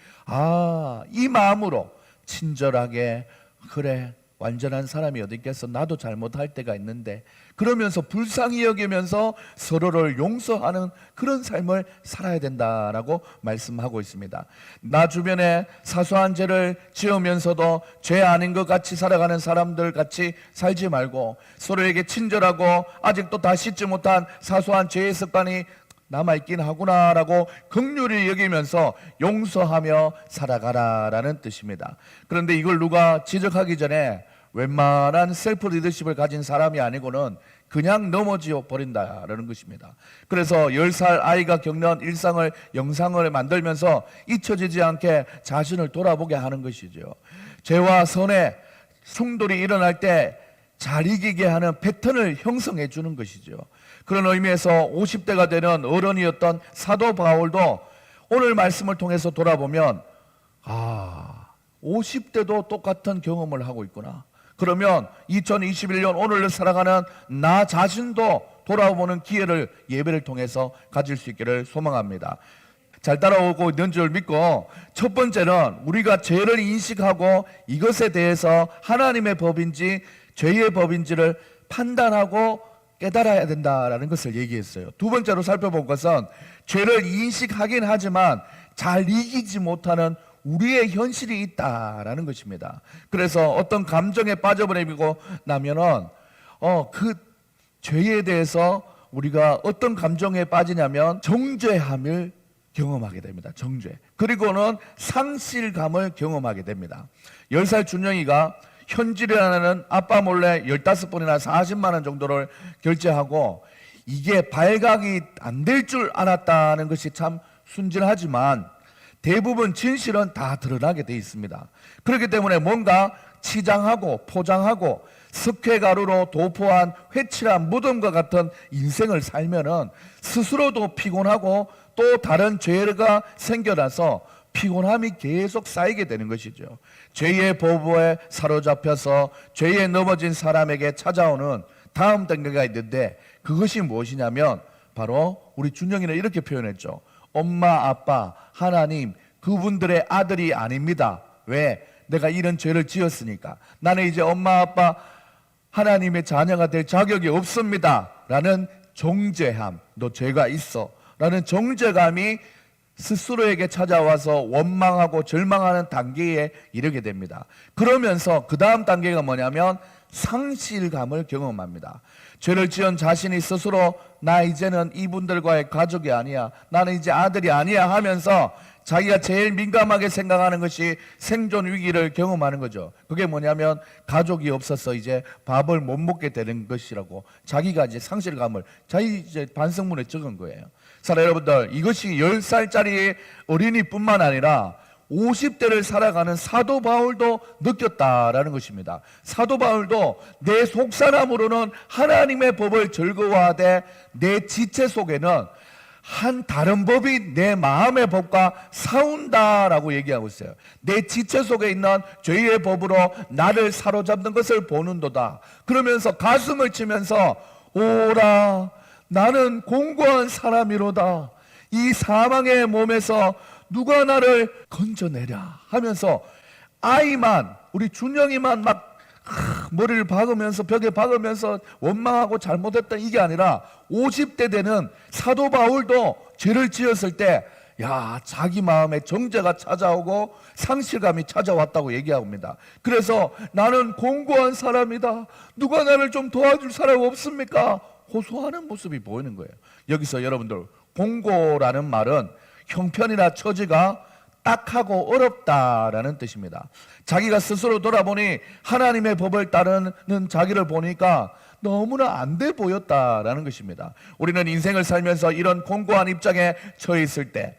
이 마음으로 친절하게, 그래 완전한 사람이 어디 있겠어, 나도 잘못할 때가 있는데, 그러면서 불쌍히 여기면서 서로를 용서하는 그런 삶을 살아야 된다라고 말씀하고 있습니다. 나 주변에 사소한 죄를 지으면서도 죄 아닌 것 같이 살아가는 사람들 같이 살지 말고, 서로에게 친절하고 아직도 다 씻지 못한 사소한 죄의 습관이 남아있긴 하구나라고 긍휼히 여기면서 용서하며 살아가라라는 뜻입니다. 그런데 이걸 누가 지적하기 전에 웬만한 셀프 리더십을 가진 사람이 아니고는 그냥 넘어져 버린다라는 것입니다. 그래서 10살 아이가 겪는 일상을 영상을 만들면서 잊혀지지 않게 자신을 돌아보게 하는 것이죠. 죄와 선의 충돌이 일어날 때 잘 이기게 하는 패턴을 형성해 주는 것이죠. 그런 의미에서 50대가 되는 어른이었던 사도 바울도 오늘 말씀을 통해서 돌아보면 50대도 똑같은 경험을 하고 있구나. 그러면 2021년 오늘을 살아가는 나 자신도 돌아보는 기회를 예배를 통해서 가질 수 있기를 소망합니다. 잘 따라오고 있는 줄 믿고, 첫 번째는 우리가 죄를 인식하고 이것에 대해서 하나님의 법인지 죄의 법인지를 판단하고 깨달아야 된다라는 것을 얘기했어요. 두 번째로 살펴본 것은 죄를 인식하긴 하지만 잘 이기지 못하는 우리의 현실이 있다라는 것입니다. 그래서 어떤 감정에 빠져버리고 나면은 그 죄에 대해서 우리가 어떤 감정에 빠지냐면 정죄함을 경험하게 됩니다. 정죄. 그리고는 상실감을 경험하게 됩니다. 10살 준영이가 현질이라는 아빠 몰래 15번이나 40만 원 정도를 결제하고 이게 발각이 안 될 줄 알았다는 것이 참 순진하지만 대부분 진실은 다 드러나게 돼 있습니다. 그렇기 때문에 뭔가 치장하고 포장하고 석회가루로 도포한 회칠한 무덤과 같은 인생을 살면은 스스로도 피곤하고 또 다른 죄가 생겨나서 피곤함이 계속 쌓이게 되는 것이죠. 죄의 보보에 사로잡혀서 죄에 넘어진 사람에게 찾아오는 다음 단계가 있는데 그것이 무엇이냐면 바로 우리 준영이는 이렇게 표현했죠. 엄마, 아빠, 하나님, 그분들의 아들이 아닙니다. 왜? 내가 이런 죄를 지었으니까. 나는 이제 엄마, 아빠, 하나님의 자녀가 될 자격이 없습니다. 라는 정죄함, 너 죄가 있어. 라는 정죄감이 스스로에게 찾아와서 원망하고 절망하는 단계에 이르게 됩니다. 그러면서 그 다음 단계가 뭐냐면 상실감을 경험합니다. 죄를 지은 자신이 스스로 나 이제는 이분들과의 가족이 아니야, 나는 이제 아들이 아니야 하면서 자기가 제일 민감하게 생각하는 것이 생존 위기를 경험하는 거죠. 그게 뭐냐면 가족이 없어서 이제 밥을 못 먹게 되는 것이라고 자기가 이제 상실감을 자기 이제 반성문에 적은 거예요. 사랑 여러분들, 이것이 10살짜리 어린이뿐만 아니라 50대를 살아가는 사도 바울도 느꼈다라는 것입니다. 사도 바울도 내 속사람으로는 하나님의 법을 즐거워하되 내 지체 속에는 한 다른 법이 내 마음의 법과 싸운다라고 얘기하고 있어요. 내 지체 속에 있는 죄의 법으로 나를 사로잡는 것을 보는도다. 그러면서 가슴을 치면서 오라 나는 공고한 사람이로다. 이 사망의 몸에서 누가 나를 건져내랴 하면서 아이만, 우리 준영이만 막 머리를 박으면서 벽에 박으면서 원망하고 잘못했다 이게 아니라 50대 되는 사도 바울도 죄를 지었을 때 자기 마음에 정죄가 찾아오고 상실감이 찾아왔다고 얘기합니다. 그래서 나는 공고한 사람이다. 누가 나를 좀 도와줄 사람 없습니까? 호소하는 모습이 보이는 거예요. 여기서 여러분들 공고라는 말은 형편이나 처지가 딱하고 어렵다라는 뜻입니다. 자기가 스스로 돌아보니 하나님의 법을 따르는 자기를 보니까 너무나 안 돼 보였다라는 것입니다. 우리는 인생을 살면서 이런 공고한 입장에 처해 있을 때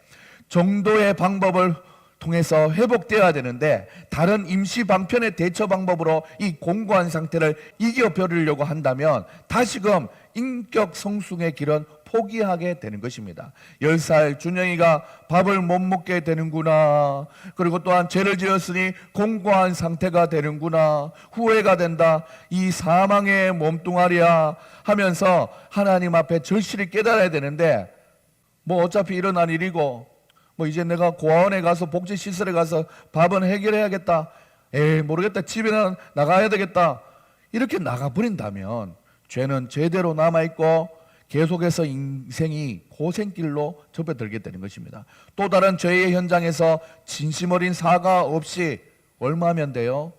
정도의 방법을 통해서 회복되어야 되는데 다른 임시 방편의 대처 방법으로 이 공고한 상태를 이겨버리려고 한다면 다시금 인격 성숙의 길은 포기하게 되는 것입니다. 10살 준영이가 밥을 못 먹게 되는구나. 그리고 또한 죄를 지었으니 공고한 상태가 되는구나. 후회가 된다. 이 사망의 몸뚱아리야 하면서 하나님 앞에 절실히 깨달아야 되는데 뭐 어차피 일어난 일이고 뭐 이제 내가 고아원에 가서 복지시설에 가서 밥은 해결해야겠다. 모르겠다. 집에는 나가야 되겠다. 이렇게 나가버린다면 죄는 죄대로 남아있고 계속해서 인생이 고생길로 접어들게 되는 것입니다. 또 다른 죄의 현장에서 진심 어린 사과 없이 얼마면 돼요?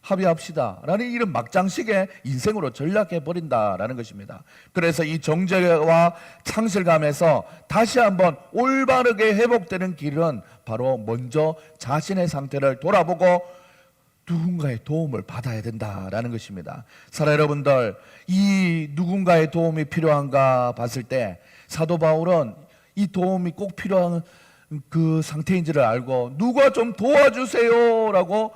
합의합시다 라는 이런 막장식의 인생으로 전락해버린다라는 것입니다. 그래서 이 정죄와 상실감에서 다시 한번 올바르게 회복되는 길은 바로 먼저 자신의 상태를 돌아보고 누군가의 도움을 받아야 된다라는 것입니다. 사랑 여러분들, 이 누군가의 도움이 필요한가 봤을 때 사도 바울은 이 도움이 꼭 필요한 그 상태인지를 알고 누가 좀 도와주세요 라고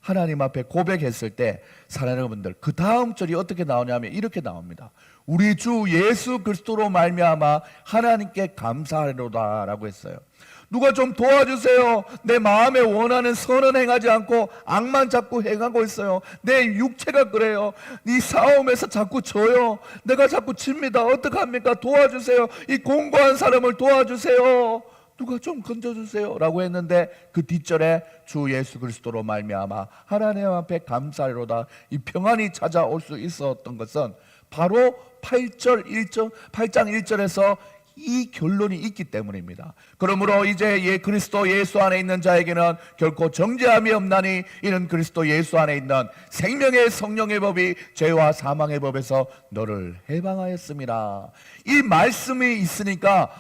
하나님 앞에 고백했을 때 사랑하는 여러분들, 그 다음 절이 어떻게 나오냐면 이렇게 나옵니다. 우리 주 예수 그리스도로 말미암아 하나님께 감사하리로다라고 했어요. 누가 좀 도와주세요. 내 마음에 원하는 선은 행하지 않고 악만 자꾸 행하고 있어요. 내 육체가 그래요. 이 싸움에서 자꾸 져요. 내가 자꾸 집니다. 어떡합니까? 도와주세요. 이 공고한 사람을 도와주세요. 누가 좀 건져주세요 라고 했는데 그 뒷절에 주 예수 그리스도로 말미암아 하나님 앞에 감사하리로다, 이 평안이 찾아올 수 있었던 것은 바로 8장 1절에서 이 결론이 있기 때문입니다. 그러므로 이제 그리스도 예수 안에 있는 자에게는 결코 정죄함이 없나니 이는 그리스도 예수 안에 있는 생명의 성령의 법이 죄와 사망의 법에서 너를 해방하였습니다. 이 말씀이 있으니까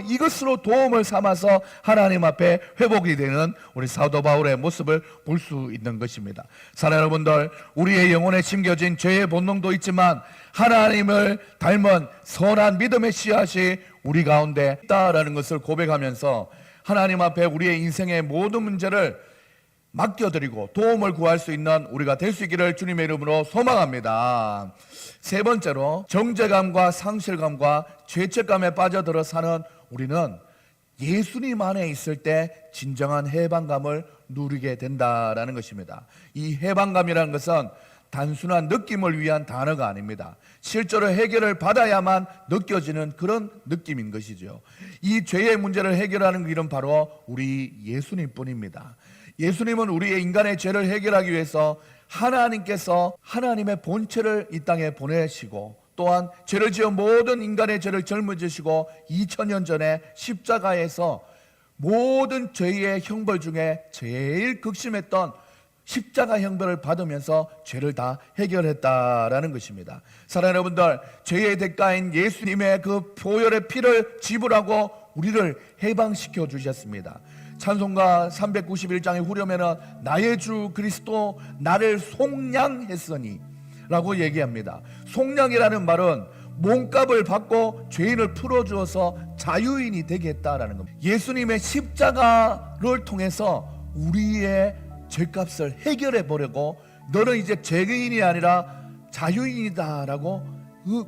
이것으로 도움을 삼아서 하나님 앞에 회복이 되는 우리 사도 바울의 모습을 볼 수 있는 것입니다. 사랑하는 여러분들, 우리의 영혼에 심겨진 죄의 본능도 있지만 하나님을 닮은 선한 믿음의 씨앗이 우리 가운데 있다라는 것을 고백하면서 하나님 앞에 우리의 인생의 모든 문제를 맡겨드리고 도움을 구할 수 있는 우리가 될 수 있기를 주님의 이름으로 소망합니다. 세 번째로, 정죄감과 상실감과 죄책감에 빠져들어 사는 우리는 예수님 안에 있을 때 진정한 해방감을 누리게 된다라는 것입니다. 이 해방감이라는 것은 단순한 느낌을 위한 단어가 아닙니다. 실제로 해결을 받아야만 느껴지는 그런 느낌인 것이죠. 이 죄의 문제를 해결하는 길은 바로 우리 예수님 뿐입니다. 예수님은 우리의 인간의 죄를 해결하기 위해서 하나님께서 하나님의 본체를 이 땅에 보내시고, 또한 죄를 지은 모든 인간의 죄를 짊어지시고 2000년 전에 십자가에서 모든 죄의 형벌 중에 제일 극심했던 십자가 형벌을 받으면서 죄를 다 해결했다라는 것입니다. 사랑하는 여러분들, 죄의 대가인 예수님의 그 보혈의 피를 지불하고 우리를 해방시켜 주셨습니다. 찬송가 391장의 후렴에는 나의 주 그리스도 나를 속량했으니 라고 얘기합니다. 속량이라는 말은 몸값을 받고 죄인을 풀어주어서 자유인이 되게 했다라는 겁니다. 예수님의 십자가를 통해서 우리의 죄값을 해결해 보려고, 너는 이제 죄인이 아니라 자유인이다라고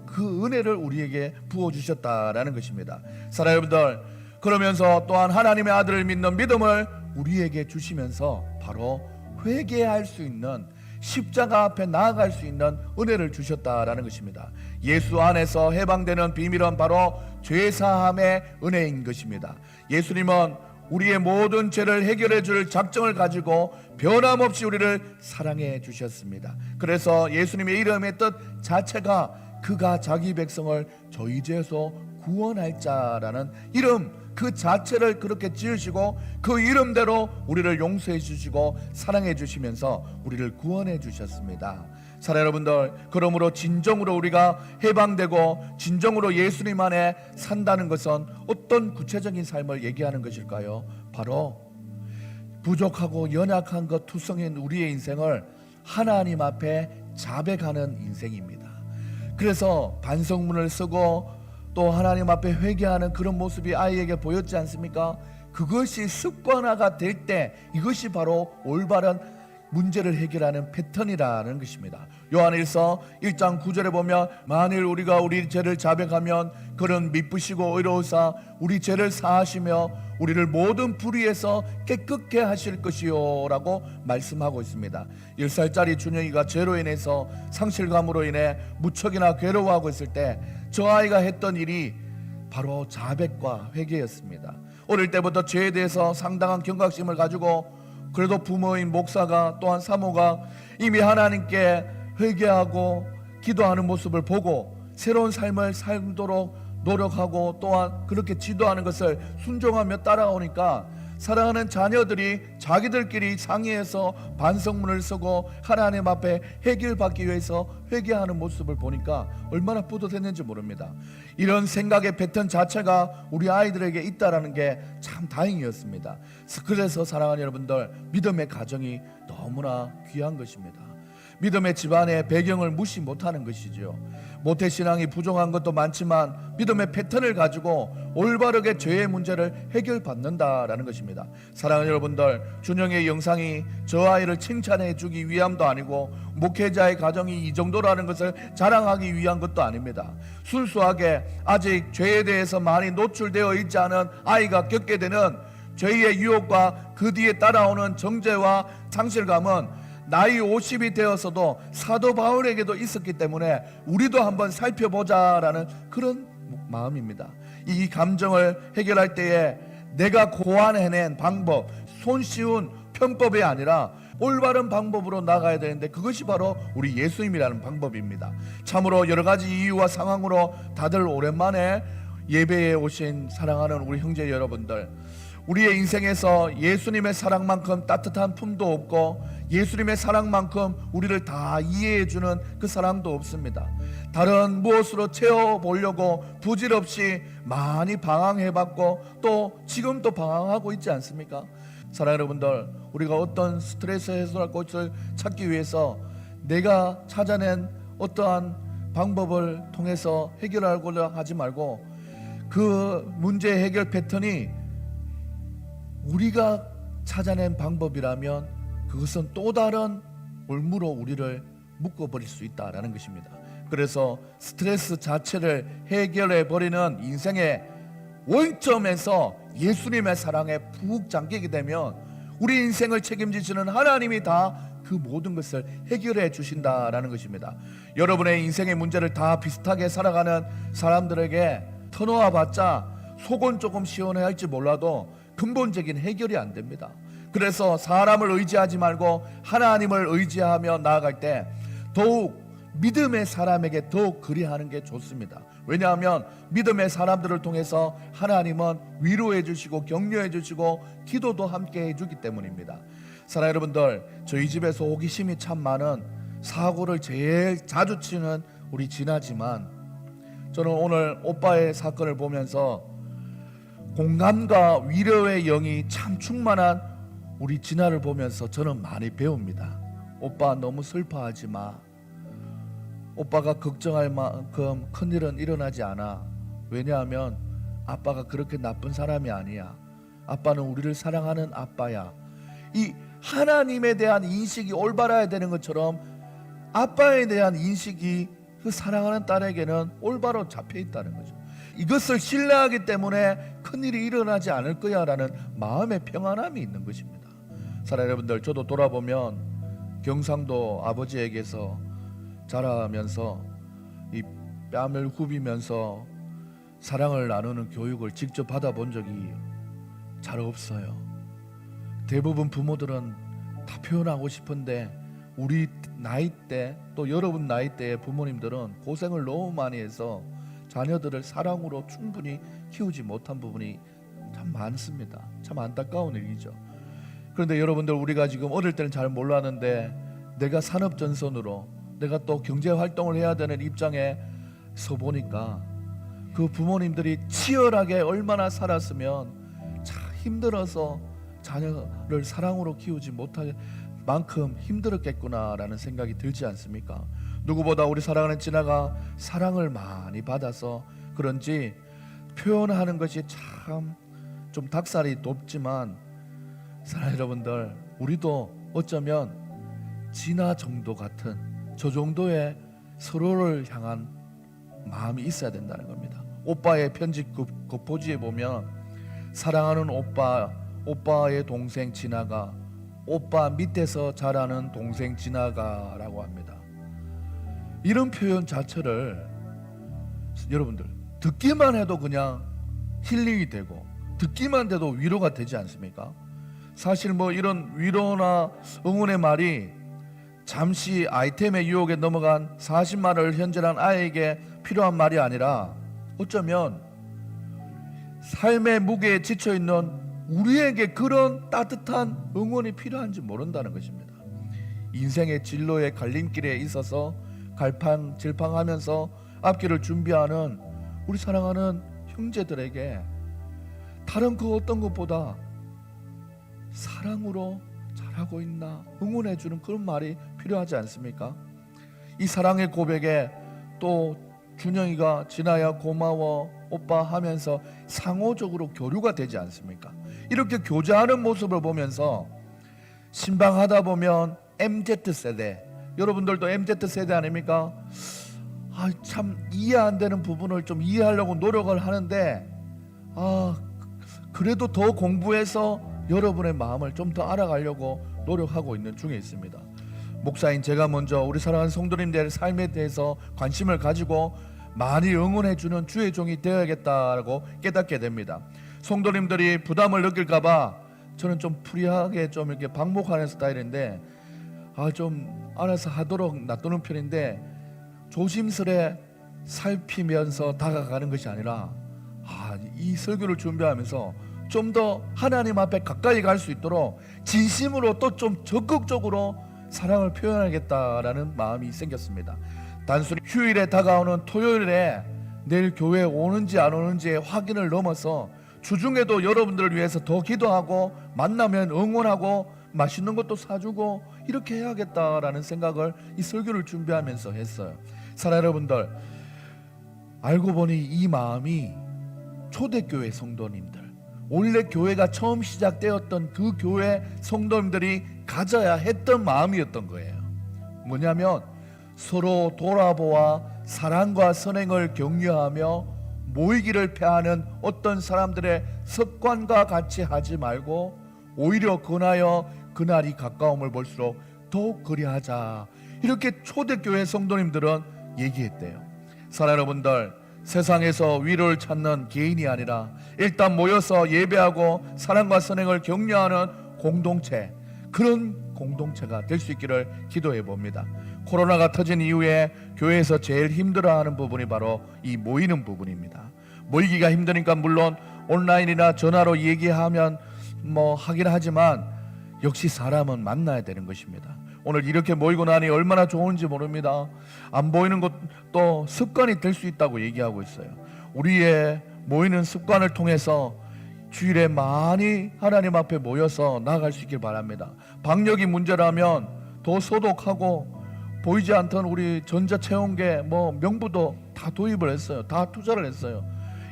그 은혜를 우리에게 부어주셨다라는 것입니다. 사랑하는 여러분들, 그러면서 또한 하나님의 아들을 믿는 믿음을 우리에게 주시면서 바로 회개할 수 있는, 십자가 앞에 나아갈 수 있는 은혜를 주셨다라는 것입니다. 예수 안에서 해방되는 비밀은 바로 죄사함의 은혜인 것입니다. 예수님은 우리의 모든 죄를 해결해 줄 작정을 가지고 변함없이 우리를 사랑해 주셨습니다. 그래서 예수님의 이름의 뜻 자체가 그가 자기 백성을 저희 죄에서 구원할 자라는 이름 그 자체를 그렇게 지으시고 그 이름대로 우리를 용서해 주시고 사랑해 주시면서 우리를 구원해 주셨습니다. 사랑하는 여러분들, 그러므로 진정으로 우리가 해방되고 진정으로 예수님 안에 산다는 것은 어떤 구체적인 삶을 얘기하는 것일까요? 바로 부족하고 연약한 것 투성인 우리의 인생을 하나님 앞에 자백하는 인생입니다. 그래서 반성문을 쓰고 또 하나님 앞에 회개하는 그런 모습이 아이에게 보였지 않습니까? 그것이 습관화가 될 때 이것이 바로 올바른 문제를 해결하는 패턴이라는 것입니다. 요한일서 1장 9절에 보면 만일 우리가 우리 죄를 자백하면 그는 미쁘시고 의로우사 우리 죄를 사하시며 우리를 모든 불의에서 깨끗게 하실 것이요 라고 말씀하고 있습니다. 10살짜리 준영이가 죄로 인해서 상실감으로 인해 무척이나 괴로워하고 있을 때 저 아이가 했던 일이 바로 자백과 회개였습니다. 어릴 때부터 죄에 대해서 상당한 경각심을 가지고 그래도 부모인 목사가 또한 사모가 이미 하나님께 회개하고 기도하는 모습을 보고 새로운 삶을 살도록 노력하고 또한 그렇게 지도하는 것을 순종하며 따라오니까 사랑하는 자녀들이 자기들끼리 상의해서 반성문을 쓰고 하나님 앞에 해결받기 위해서 회개하는 모습을 보니까 얼마나 뿌듯했는지 모릅니다. 이런 생각의 패턴 자체가 우리 아이들에게 있다는 게 참 다행이었습니다. 그래서 사랑하는 여러분들, 믿음의 가정이 너무나 귀한 것입니다. 믿음의 집안의 배경을 무시 못하는 것이죠. 모태신앙이 부족한 것도 많지만 믿음의 패턴을 가지고 올바르게 죄의 문제를 해결받는다라는 것입니다. 사랑하는 여러분들, 준영의 영상이 저 아이를 칭찬해 주기 위함도 아니고 목회자의 가정이 이 정도라는 것을 자랑하기 위한 것도 아닙니다. 순수하게 아직 죄에 대해서 많이 노출되어 있지 않은 아이가 겪게 되는 죄의 유혹과 그 뒤에 따라오는 정죄와 상실감은 나이 50이 되어서도 사도 바울에게도 있었기 때문에 우리도 한번 살펴보자라는 그런 마음입니다. 이 감정을 해결할 때에 내가 고안해낸 방법, 손쉬운 편법이 아니라 올바른 방법으로 나가야 되는데 그것이 바로 우리 예수님이라는 방법입니다. 참으로 여러 가지 이유와 상황으로 다들 오랜만에 예배에 오신 사랑하는 우리 형제 여러분들, 우리의 인생에서 예수님의 사랑만큼 따뜻한 품도 없고 예수님의 사랑만큼 우리를 다 이해해주는 그 사랑도 없습니다. 다른 무엇으로 채워보려고 부질없이 많이 방황해봤고 또 지금도 방황하고 있지 않습니까? 사랑하는 여러분들, 우리가 어떤 스트레스 해소할 것을 찾기 위해서 내가 찾아낸 어떠한 방법을 통해서 해결하고자 하지 말고 그 문제 해결 패턴이 우리가 찾아낸 방법이라면 그것은 또 다른 올무로 우리를 묶어버릴 수 있다라는 것입니다. 그래서 스트레스 자체를 해결해버리는 인생의 원점에서 예수님의 사랑에 푹 잠기게 되면 우리 인생을 책임지시는 하나님이 다 그 모든 것을 해결해 주신다라는 것입니다. 여러분의 인생의 문제를 다 비슷하게 살아가는 사람들에게 터놓아봤자 속은 조금 시원해 할지 몰라도 근본적인 해결이 안 됩니다. 그래서 사람을 의지하지 말고 하나님을 의지하며 나아갈 때 더욱 믿음의 사람에게 더욱 그리하는 게 좋습니다. 왜냐하면 믿음의 사람들을 통해서 하나님은 위로해 주시고 격려해 주시고 기도도 함께 해주기 때문입니다. 사랑하는 여러분들, 저희 집에서 호기심이 참 많은 사고를 제일 자주 치는 우리 진아지만 저는 오늘 오빠의 사건을 보면서 공감과 위로의 영이 참 충만한 우리 진아를 보면서 저는 많이 배웁니다. 오빠 너무 슬퍼하지 마. 오빠가 걱정할 만큼 큰일은 일어나지 않아. 왜냐하면 아빠가 그렇게 나쁜 사람이 아니야. 아빠는 우리를 사랑하는 아빠야. 이 하나님에 대한 인식이 올바라야 되는 것처럼 아빠에 대한 인식이 그 사랑하는 딸에게는 올바로 잡혀 있다는 거죠. 이것을 신뢰하기 때문에 큰일이 일어나지 않을 거야 라는 마음의 평안함이 있는 것입니다. 사랑하는 여러분들, 저도 돌아보면 경상도 아버지에게서 자라면서 이 뺨을 후비면서 사랑을 나누는 교육을 직접 받아본 적이 잘 없어요. 대부분 부모들은 다 표현하고 싶은데 우리 나이 때 또 여러분 나이 때의 부모님들은 고생을 너무 많이 해서 자녀들을 사랑으로 충분히 키우지 못한 부분이 참 많습니다. 참 안타까운 일이죠. 그런데 여러분들, 우리가 지금 어릴 때는 잘 몰랐는데 내가 산업전선으로 내가 또 경제활동을 해야 되는 입장에 서 보니까 그 부모님들이 치열하게 얼마나 살았으면 참 힘들어서 자녀를 사랑으로 키우지 못할 만큼 힘들었겠구나라는 생각이 들지 않습니까? 누구보다 우리 사랑하는 진아가 사랑을 많이 받아서 그런지 표현하는 것이 참 좀 닭살이 높지만, 사랑하는 여러분들, 우리도 어쩌면 진아 정도 같은 저 정도의 서로를 향한 마음이 있어야 된다는 겁니다. 오빠의 편지 겉포지에 보면 사랑하는 오빠의 동생 진아가, 오빠 밑에서 자라는 동생 진아가 라고 합니다. 이런 표현 자체를 여러분들 듣기만 해도 그냥 힐링이 되고 듣기만 해도 위로가 되지 않습니까? 사실 뭐 이런 위로나 응원의 말이 잠시 아이템의 유혹에 넘어간 40만을 현질한 아이에게 필요한 말이 아니라 어쩌면 삶의 무게에 지쳐있는 우리에게 그런 따뜻한 응원이 필요한지 모른다는 것입니다. 인생의 진로의 갈림길에 있어서 갈팡질팡하면서 앞길을 준비하는 우리 사랑하는 형제들에게 다른 그 어떤 것보다 사랑으로 잘하고 있나 응원해주는 그런 말이 필요하지 않습니까? 이 사랑의 고백에 또 준영이가 진아야 고마워 오빠 하면서 상호적으로 교류가 되지 않습니까? 이렇게 교제하는 모습을 보면서 신방하다 보면 MZ세대, 여러분들도 MZ세대 아닙니까? 참 이해 안 되는 부분을 좀 이해하려고 노력을 하는데 그래도 더 공부해서 여러분의 마음을 좀 더 알아가려고 노력하고 있는 중에 있습니다. 목사인 제가 먼저 우리 사랑하는 성도님들의 삶에 대해서 관심을 가지고 많이 응원해주는 주의 종이 되어야겠다라고 깨닫게 됩니다. 성도님들이 부담을 느낄까봐 저는 좀 프리하게 좀 이렇게 방목하는 스타일인데 좀 알아서 하도록 놔두는 편인데 조심스레 살피면서 다가가는 것이 아니라 이 설교를 준비하면서 좀 더 하나님 앞에 가까이 갈 수 있도록 진심으로 또 좀 적극적으로 사랑을 표현하겠다라는 마음이 생겼습니다. 단순히 휴일에 다가오는 토요일에 내일 교회에 오는지 안 오는지의 확인을 넘어서 주중에도 여러분들을 위해서 더 기도하고 만나면 응원하고 맛있는 것도 사주고 이렇게 해야겠다라는 생각을 이 설교를 준비하면서 했어요. 사랑 여러분들, 알고 보니 이 마음이 초대교회 성도님들, 원래 교회가 처음 시작되었던 그 교회 성도님들이 가져야 했던 마음이었던 거예요. 뭐냐면 서로 돌아보아 사랑과 선행을 격려하며 모이기를 패하는 어떤 사람들의 습관과 같이 하지 말고 오히려 근하여 그날이 가까움을 볼수록 더욱 그리하자, 이렇게 초대교회 성도님들은 얘기했대요. 사랑 여러분들, 세상에서 위로를 찾는 개인이 아니라 일단 모여서 예배하고 사랑과 선행을 격려하는 공동체, 그런 공동체가 될 수 있기를 기도해 봅니다. 코로나가 터진 이후에 교회에서 제일 힘들어하는 부분이 바로 이 모이는 부분입니다. 모이기가 힘드니까 물론 온라인이나 전화로 얘기하면 하긴 하지만 역시 사람은 만나야 되는 것입니다. 오늘 이렇게 모이고 나니 얼마나 좋은지 모릅니다. 안 보이는 것도 습관이 될 수 있다고 얘기하고 있어요. 우리의 모이는 습관을 통해서 주일에 많이 하나님 앞에 모여서 나아갈 수 있길 바랍니다. 방역이 문제라면 더 소독하고 보이지 않던 우리 전자체온계 명부도 다 도입을 했어요. 다 투자를 했어요.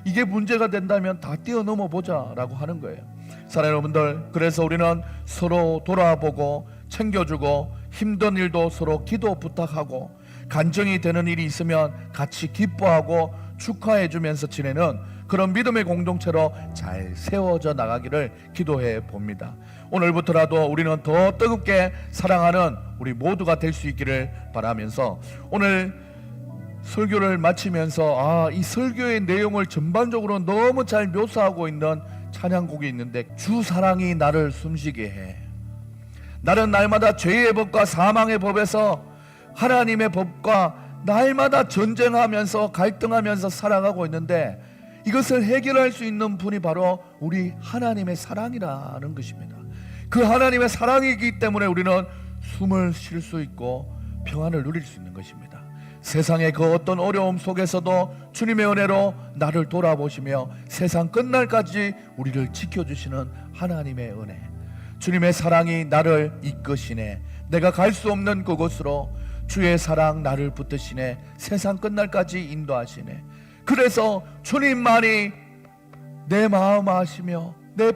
이게 문제가 된다면 다 뛰어넘어 보자라고 하는 거예요. 사랑하는 여러분들, 그래서 우리는 서로 돌아보고 챙겨주고 힘든 일도 서로 기도 부탁하고 간증이 되는 일이 있으면 같이 기뻐하고 축하해주면서 지내는 그런 믿음의 공동체로 잘 세워져 나가기를 기도해 봅니다. 오늘부터라도 우리는 더 뜨겁게 사랑하는 우리 모두가 될 수 있기를 바라면서 오늘 설교를 마치면서 이 설교의 내용을 전반적으로 너무 잘 묘사하고 있는 찬양곡이 있는데, 주 사랑이 나를 숨쉬게 해. 나는 날마다 죄의 법과 사망의 법에서 하나님의 법과 날마다 전쟁하면서 갈등하면서 살아가고 있는데, 이것을 해결할 수 있는 분이 바로 우리 하나님의 사랑이라는 것입니다. 그 하나님의 사랑이기 때문에 우리는 숨을 쉴 수 있고 평안을 누릴 수 있는 것입니다. 세상의 그 어떤 어려움 속에서도 주님의 은혜로 나를 돌아보시며 세상 끝날까지 우리를 지켜주시는 하나님의 은혜, 주님의 사랑이 나를 이끄시네. 내가 갈 수 없는 그곳으로 주의 사랑 나를 붙드시네. 세상 끝날까지 인도하시네. 그래서 주님만이 내 마음 아시며 내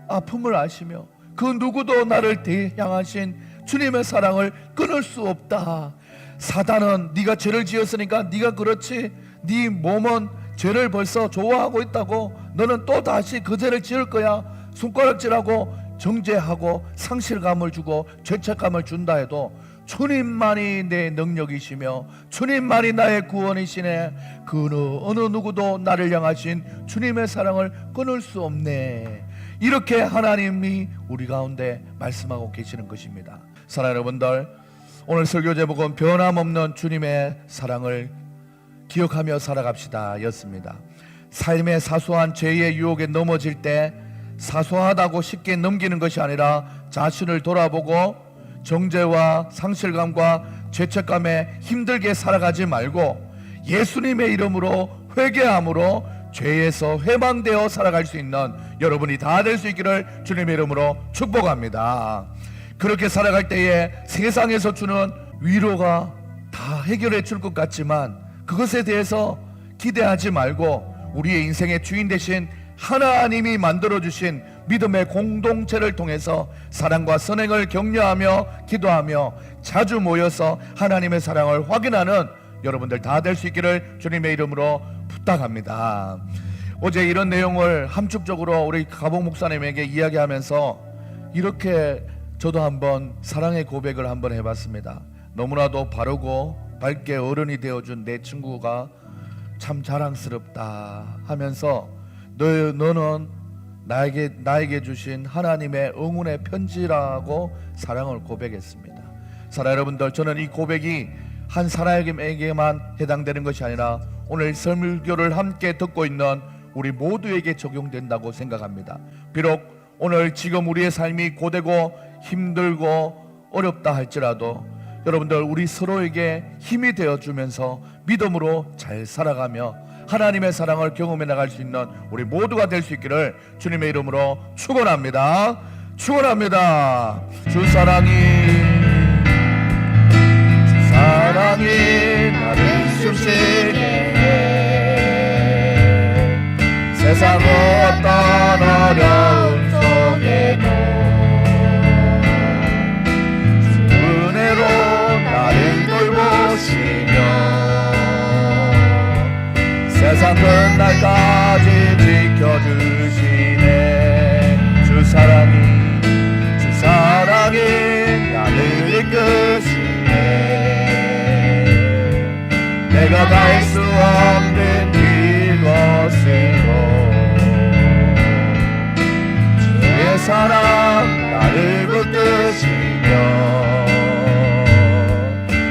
아픔을 아시며 그 누구도 나를 향하신 주님의 사랑을 끊을 수 없다. 사단은 네가 죄를 지었으니까 네가 그렇지, 네 몸은 죄를 벌써 좋아하고 있다고, 너는 또 다시 그 죄를 지을 거야, 손가락질하고 정죄하고 상실감을 주고 죄책감을 준다 해도 주님만이 내 능력이시며 주님만이 나의 구원이시네. 그 어느 누구도 나를 향하신 주님의 사랑을 끊을 수 없네. 이렇게 하나님이 우리 가운데 말씀하고 계시는 것입니다. 사랑하는 여러분들, 오늘 설교 제목은 변함없는 주님의 사랑을 기억하며 살아갑시다 였습니다. 삶의 사소한 죄의 유혹에 넘어질 때 사소하다고 쉽게 넘기는 것이 아니라 자신을 돌아보고 정죄와 상실감과 죄책감에 힘들게 살아가지 말고 예수님의 이름으로 회개함으로 죄에서 회방되어 살아갈 수 있는 여러분이 다 될 수 있기를 주님의 이름으로 축복합니다. 그렇게 살아갈 때에 세상에서 주는 위로가 다 해결해 줄 것 같지만 그것에 대해서 기대하지 말고 우리의 인생의 주인 되신 하나님이 만들어주신 믿음의 공동체를 통해서 사랑과 선행을 격려하며 기도하며 자주 모여서 하나님의 사랑을 확인하는 여러분들 다 될 수 있기를 주님의 이름으로 부탁합니다. 어제 이런 내용을 함축적으로 우리 가봉 목사님에게 이야기하면서 이렇게 저도 한번 사랑의 고백을 한번 해봤습니다. 너무나도 바르고 밝게 어른이 되어준 내 친구가 참 자랑스럽다 하면서 너는 나에게 주신 하나님의 응원의 편지라고 사랑을 고백했습니다. 사랑 여러분들, 저는 이 고백이 한 사람에게만 해당되는 것이 아니라 오늘 설교를 함께 듣고 있는 우리 모두에게 적용된다고 생각합니다. 비록 오늘 지금 우리의 삶이 고되고 힘들고 어렵다 할지라도 여러분들 우리 서로에게 힘이 되어주면서 믿음으로 잘 살아가며 하나님의 사랑을 경험해 나갈 수 있는 우리 모두가 될 수 있기를 주님의 이름으로 축원합니다. 축원합니다. 주 사랑이 나를 숨쉬게 해. 세상 어떤 어려움 속에도 주 은혜로 나를 돌보시며 세상 끝날까지 지켜주시네. 주 사랑이 나를 이끄시네. 내가 갈 수 없는 이곳으로 주의 사랑 나를 붙드시며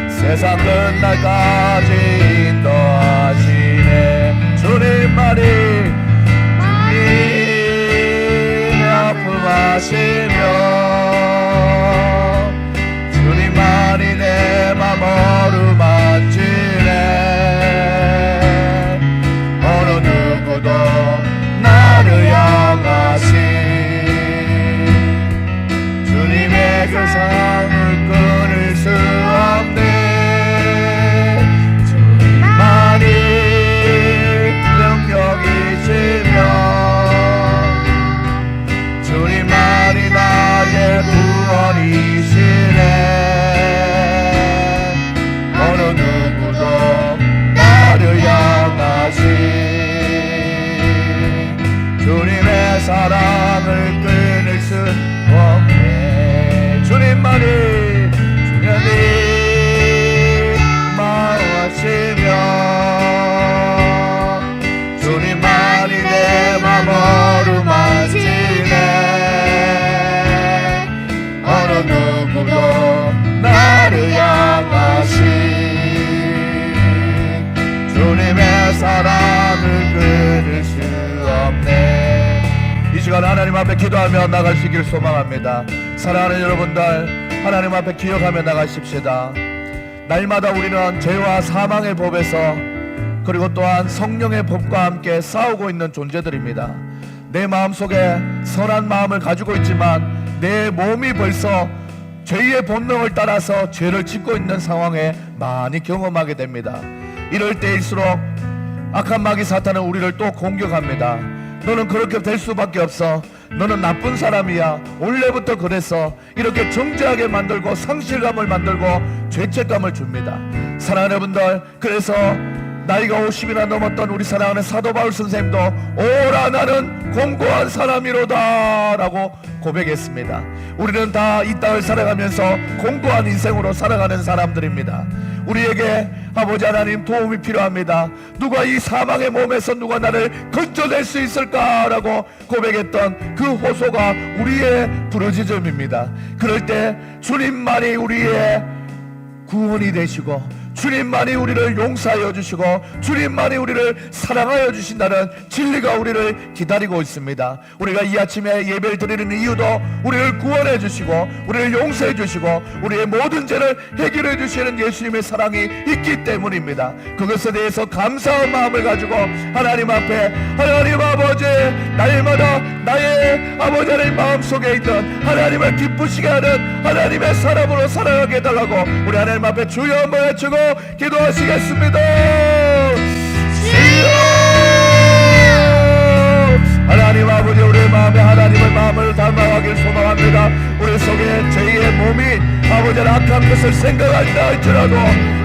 세상 끝날까지 인도하시네. 주님만이 아픔하시며 주님만이 내 맘 어루만지네. 어느 누구도 나를 향하신 주님의 그 사랑을 끊을 수 없네. 주님만이 능력이시며 주님만이 나의 구원이시네. 어느 누구도 나를 향하신 주님의 사랑을 끊을 수 없네. 주님만이 마음하시며 주님만이 내 맘 어루만지네. 어느 누구도 나를 향하신 주님의 사랑을 끊을 수 없네. 이 시간 하나님 앞에 기도하며 나갈 수 있기를 소망합니다. 사랑하는 여러분들, 하나님 앞에 기억하며 나가십시다. 날마다 우리는 죄와 사망의 법에서 그리고 또한 성령의 법과 함께 싸우고 있는 존재들입니다. 내 마음속에 선한 마음을 가지고 있지만 내 몸이 벌써 죄의 본능을 따라서 죄를 짓고 있는 상황에 많이 경험하게 됩니다. 이럴 때일수록 악한 마귀 사탄은 우리를 또 공격합니다. 너는 그렇게 될 수밖에 없어. 너는 나쁜 사람이야. 원래부터 그랬어. 이렇게 정죄하게 만들고 상실감을 만들고 죄책감을 줍니다. 사랑하는 여러분들, 그래서 나이가 50이나 넘었던 우리 사랑하는 사도 바울 선생님도 오라 나는 공고한 사람이로다 라고 고백했습니다. 우리는 다 이 땅을 살아가면서 공고한 인생으로 살아가는 사람들입니다. 우리에게 아버지 하나님 도움이 필요합니다. 누가 이 사망의 몸에서 누가 나를 건져낼 수 있을까라고 고백했던 그 호소가 우리의 부르짖음입니다. 그럴 때 주님만이 우리의 구원이 되시고 주님만이 우리를 용서하여 주시고 주님만이 우리를 사랑하여 주신다는 진리가 우리를 기다리고 있습니다. 우리가 이 아침에 예배를 드리는 이유도 우리를 구원해 주시고 우리를 용서해 주시고 우리의 모든 죄를 해결해 주시는 예수님의 사랑이 있기 때문입니다. 그것에 대해서 감사한 마음을 가지고 하나님 앞에 하나님 아버지, 날마다 나의 아버지 하나님 마음속에 있던 하나님을 기쁘시게 하는 하나님의 사람으로 살아가게 해달라고 우리 하나님 앞에 주여 한번 외치고 기도하시겠습니다. 주여! 하나님 아버지, 우리의 마음에 하나님의 마음을 닮아가길 소망합니다. 우리 속에 죄의 몸이 아버지 악한 것을 생각한다 할지라도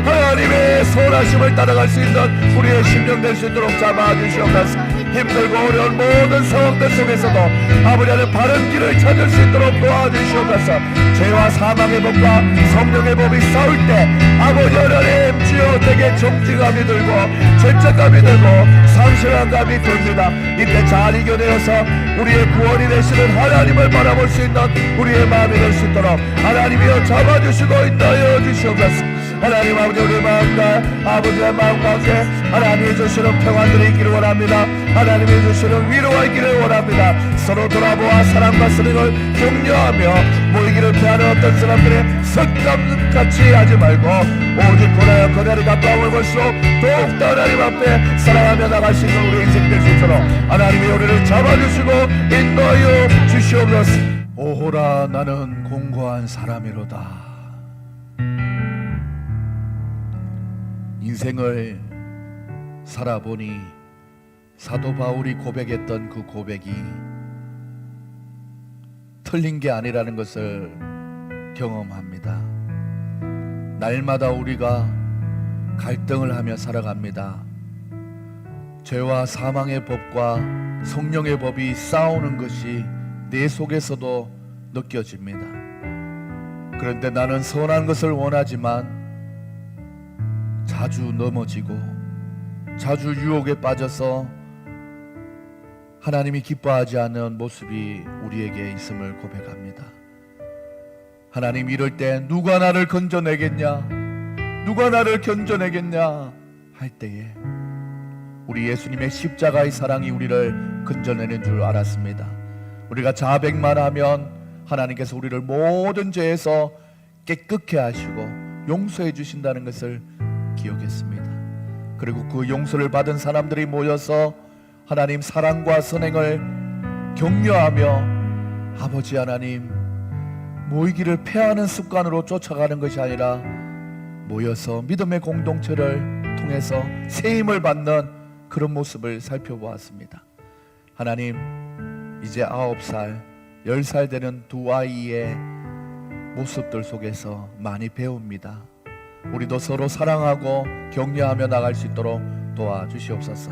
하나님의 선하심을 따라갈 수 있는 우리의 심령 될 수 있도록 잡아주시옵소서. 힘들고 어려운 모든 상황들 속에서도 아버지 하나님 바른 길을 찾을 수 있도록 도와주시옵소서. 죄와 사망의 법과 성령의 법이 싸울 때 아버지 하나님 주여 되게 정직감이 들고 죄책감이 들고 상실한 감이 듭니다. 이때 잘 이겨내어서 우리의 구원이 되시는 하나님을 바라볼 수 있는 우리의 마음이 될 수 있도록 하나님이여 잡아주시고 인도하여 주시옵소서. 하나님 아버지, 우리 마음과 아버지의 마음 가운데 하나님이 주시는 평안들이 있기를 원합니다. 하나님이 주시는 위로가 있기를 원합니다. 서로 돌아보아 사랑과 사랑을 격려하며 모이기를 피하는 어떤 사람들의 석감같이 하지 말고 오직 고나여 그날이 가까움을 볼수록 더욱더 하나님 앞에 사랑하며 나갈 수 있는 우리 인생 될 수 있도록 하나님이 우리를 잡아주시고 인도하여 주시옵소서. 오호라, 나는 공고한 사람이로다. 인생을 살아보니 사도 바울이 고백했던 그 고백이 틀린 게 아니라는 것을 경험합니다. 날마다 우리가 갈등을 하며 살아갑니다. 죄와 사망의 법과 성령의 법이 싸우는 것이 내 속에서도 느껴집니다. 그런데 나는 선한 것을 원하지만 자주 넘어지고 자주 유혹에 빠져서 하나님이 기뻐하지 않는 모습이 우리에게 있음을 고백합니다. 하나님, 이럴 때 누가 나를 건져내겠냐, 누가 나를 견뎌내겠냐 할 때에 우리 예수님의 십자가의 사랑이 우리를 건져내는 줄 알았습니다. 우리가 자백만 하면 하나님께서 우리를 모든 죄에서 깨끗게 하시고 용서해 주신다는 것을 기억했습니다. 그리고 그 용서를 받은 사람들이 모여서 하나님 사랑과 선행을 격려하며 아버지 하나님 모이기를 패하는 습관으로 쫓아가는 것이 아니라 모여서 믿음의 공동체를 통해서 세임을 받는 그런 모습을 살펴보았습니다. 하나님, 이제 9살, 10살 되는 두 아이의 모습들 속에서 많이 배웁니다. 우리도 서로 사랑하고 격려하며 나갈 수 있도록 도와주시옵소서.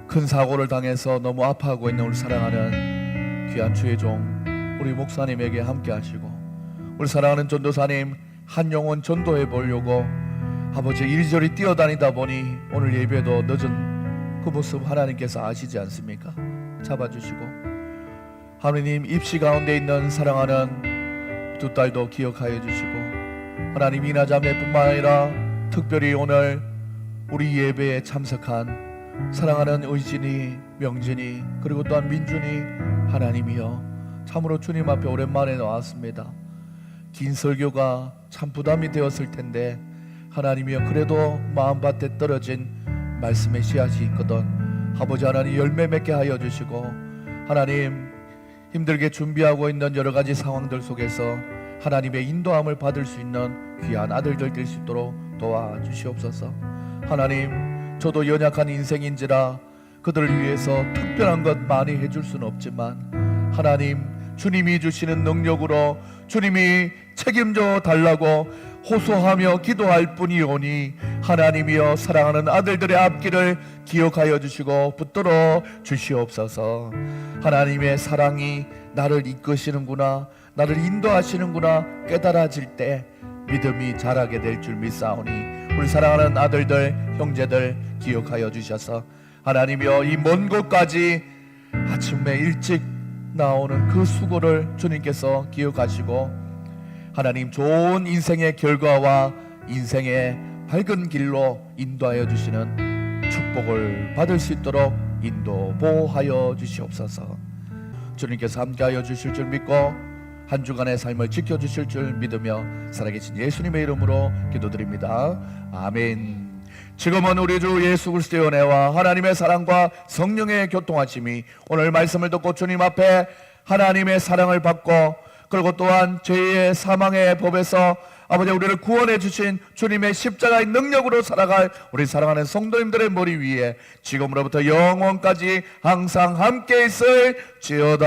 큰 사고를 당해서 너무 아파하고 있는 우리 사랑하는 귀한 주의 종 우리 목사님에게 함께 하시고, 우리 사랑하는 전도사님 한 영혼 전도해 보려고 아버지 이리저리 뛰어다니다 보니 오늘 예배도 늦은 그 모습 하나님께서 아시지 않습니까? 잡아주시고, 하느님 입시 가운데 있는 사랑하는 두 딸도 기억하여 주시고, 하나님 이나자매뿐만 아니라 특별히 오늘 우리 예배에 참석한 사랑하는 의진이, 명진이, 그리고 또한 민준이, 하나님이여 참으로 주님 앞에 오랜만에 나왔습니다. 긴 설교가 참 부담이 되었을 텐데 하나님이여 그래도 마음밭에 떨어진 말씀의 씨앗이 있거든 아버지 하나님 열매 맺게 하여 주시고, 하나님 힘들게 준비하고 있는 여러 가지 상황들 속에서 하나님의 인도함을 받을 수 있는 귀한 아들들 될 수 있도록 도와주시옵소서. 하나님, 저도 연약한 인생인지라 그들을 위해서 특별한 것 많이 해줄 수는 없지만 하나님 주님이 주시는 능력으로 주님이 책임져 달라고 호소하며 기도할 뿐이오니 하나님이여 사랑하는 아들들의 앞길을 기억하여 주시고 붙들어 주시옵소서. 하나님의 사랑이 나를 이끄시는구나, 나를 인도하시는구나 깨달아질 때 믿음이 자라게 될 줄 믿사오니 우리 사랑하는 아들들, 형제들 기억하여 주셔서 하나님이여 이 먼 곳까지 아침에 일찍 나오는 그 수고를 주님께서 기억하시고 하나님 좋은 인생의 결과와 인생의 밝은 길로 인도하여 주시는 축복을 받을 수 있도록 인도 보호하여 주시옵소서. 주님께서 함께하여 주실 줄 믿고 한 주간의 삶을 지켜주실 줄 믿으며 살아계신 예수님의 이름으로 기도드립니다. 아멘. 지금은 우리 주 예수 그리스도의 은혜와 하나님의 사랑과 성령의 교통하심이 오늘 말씀을 듣고 주님 앞에 하나님의 사랑을 받고 그리고 또한 죄의 사망의 법에서 아버지 우리를 구원해 주신 주님의 십자가의 능력으로 살아갈 우리 사랑하는 성도님들의 머리 위에 지금으로부터 영원까지 항상 함께 있을지어다.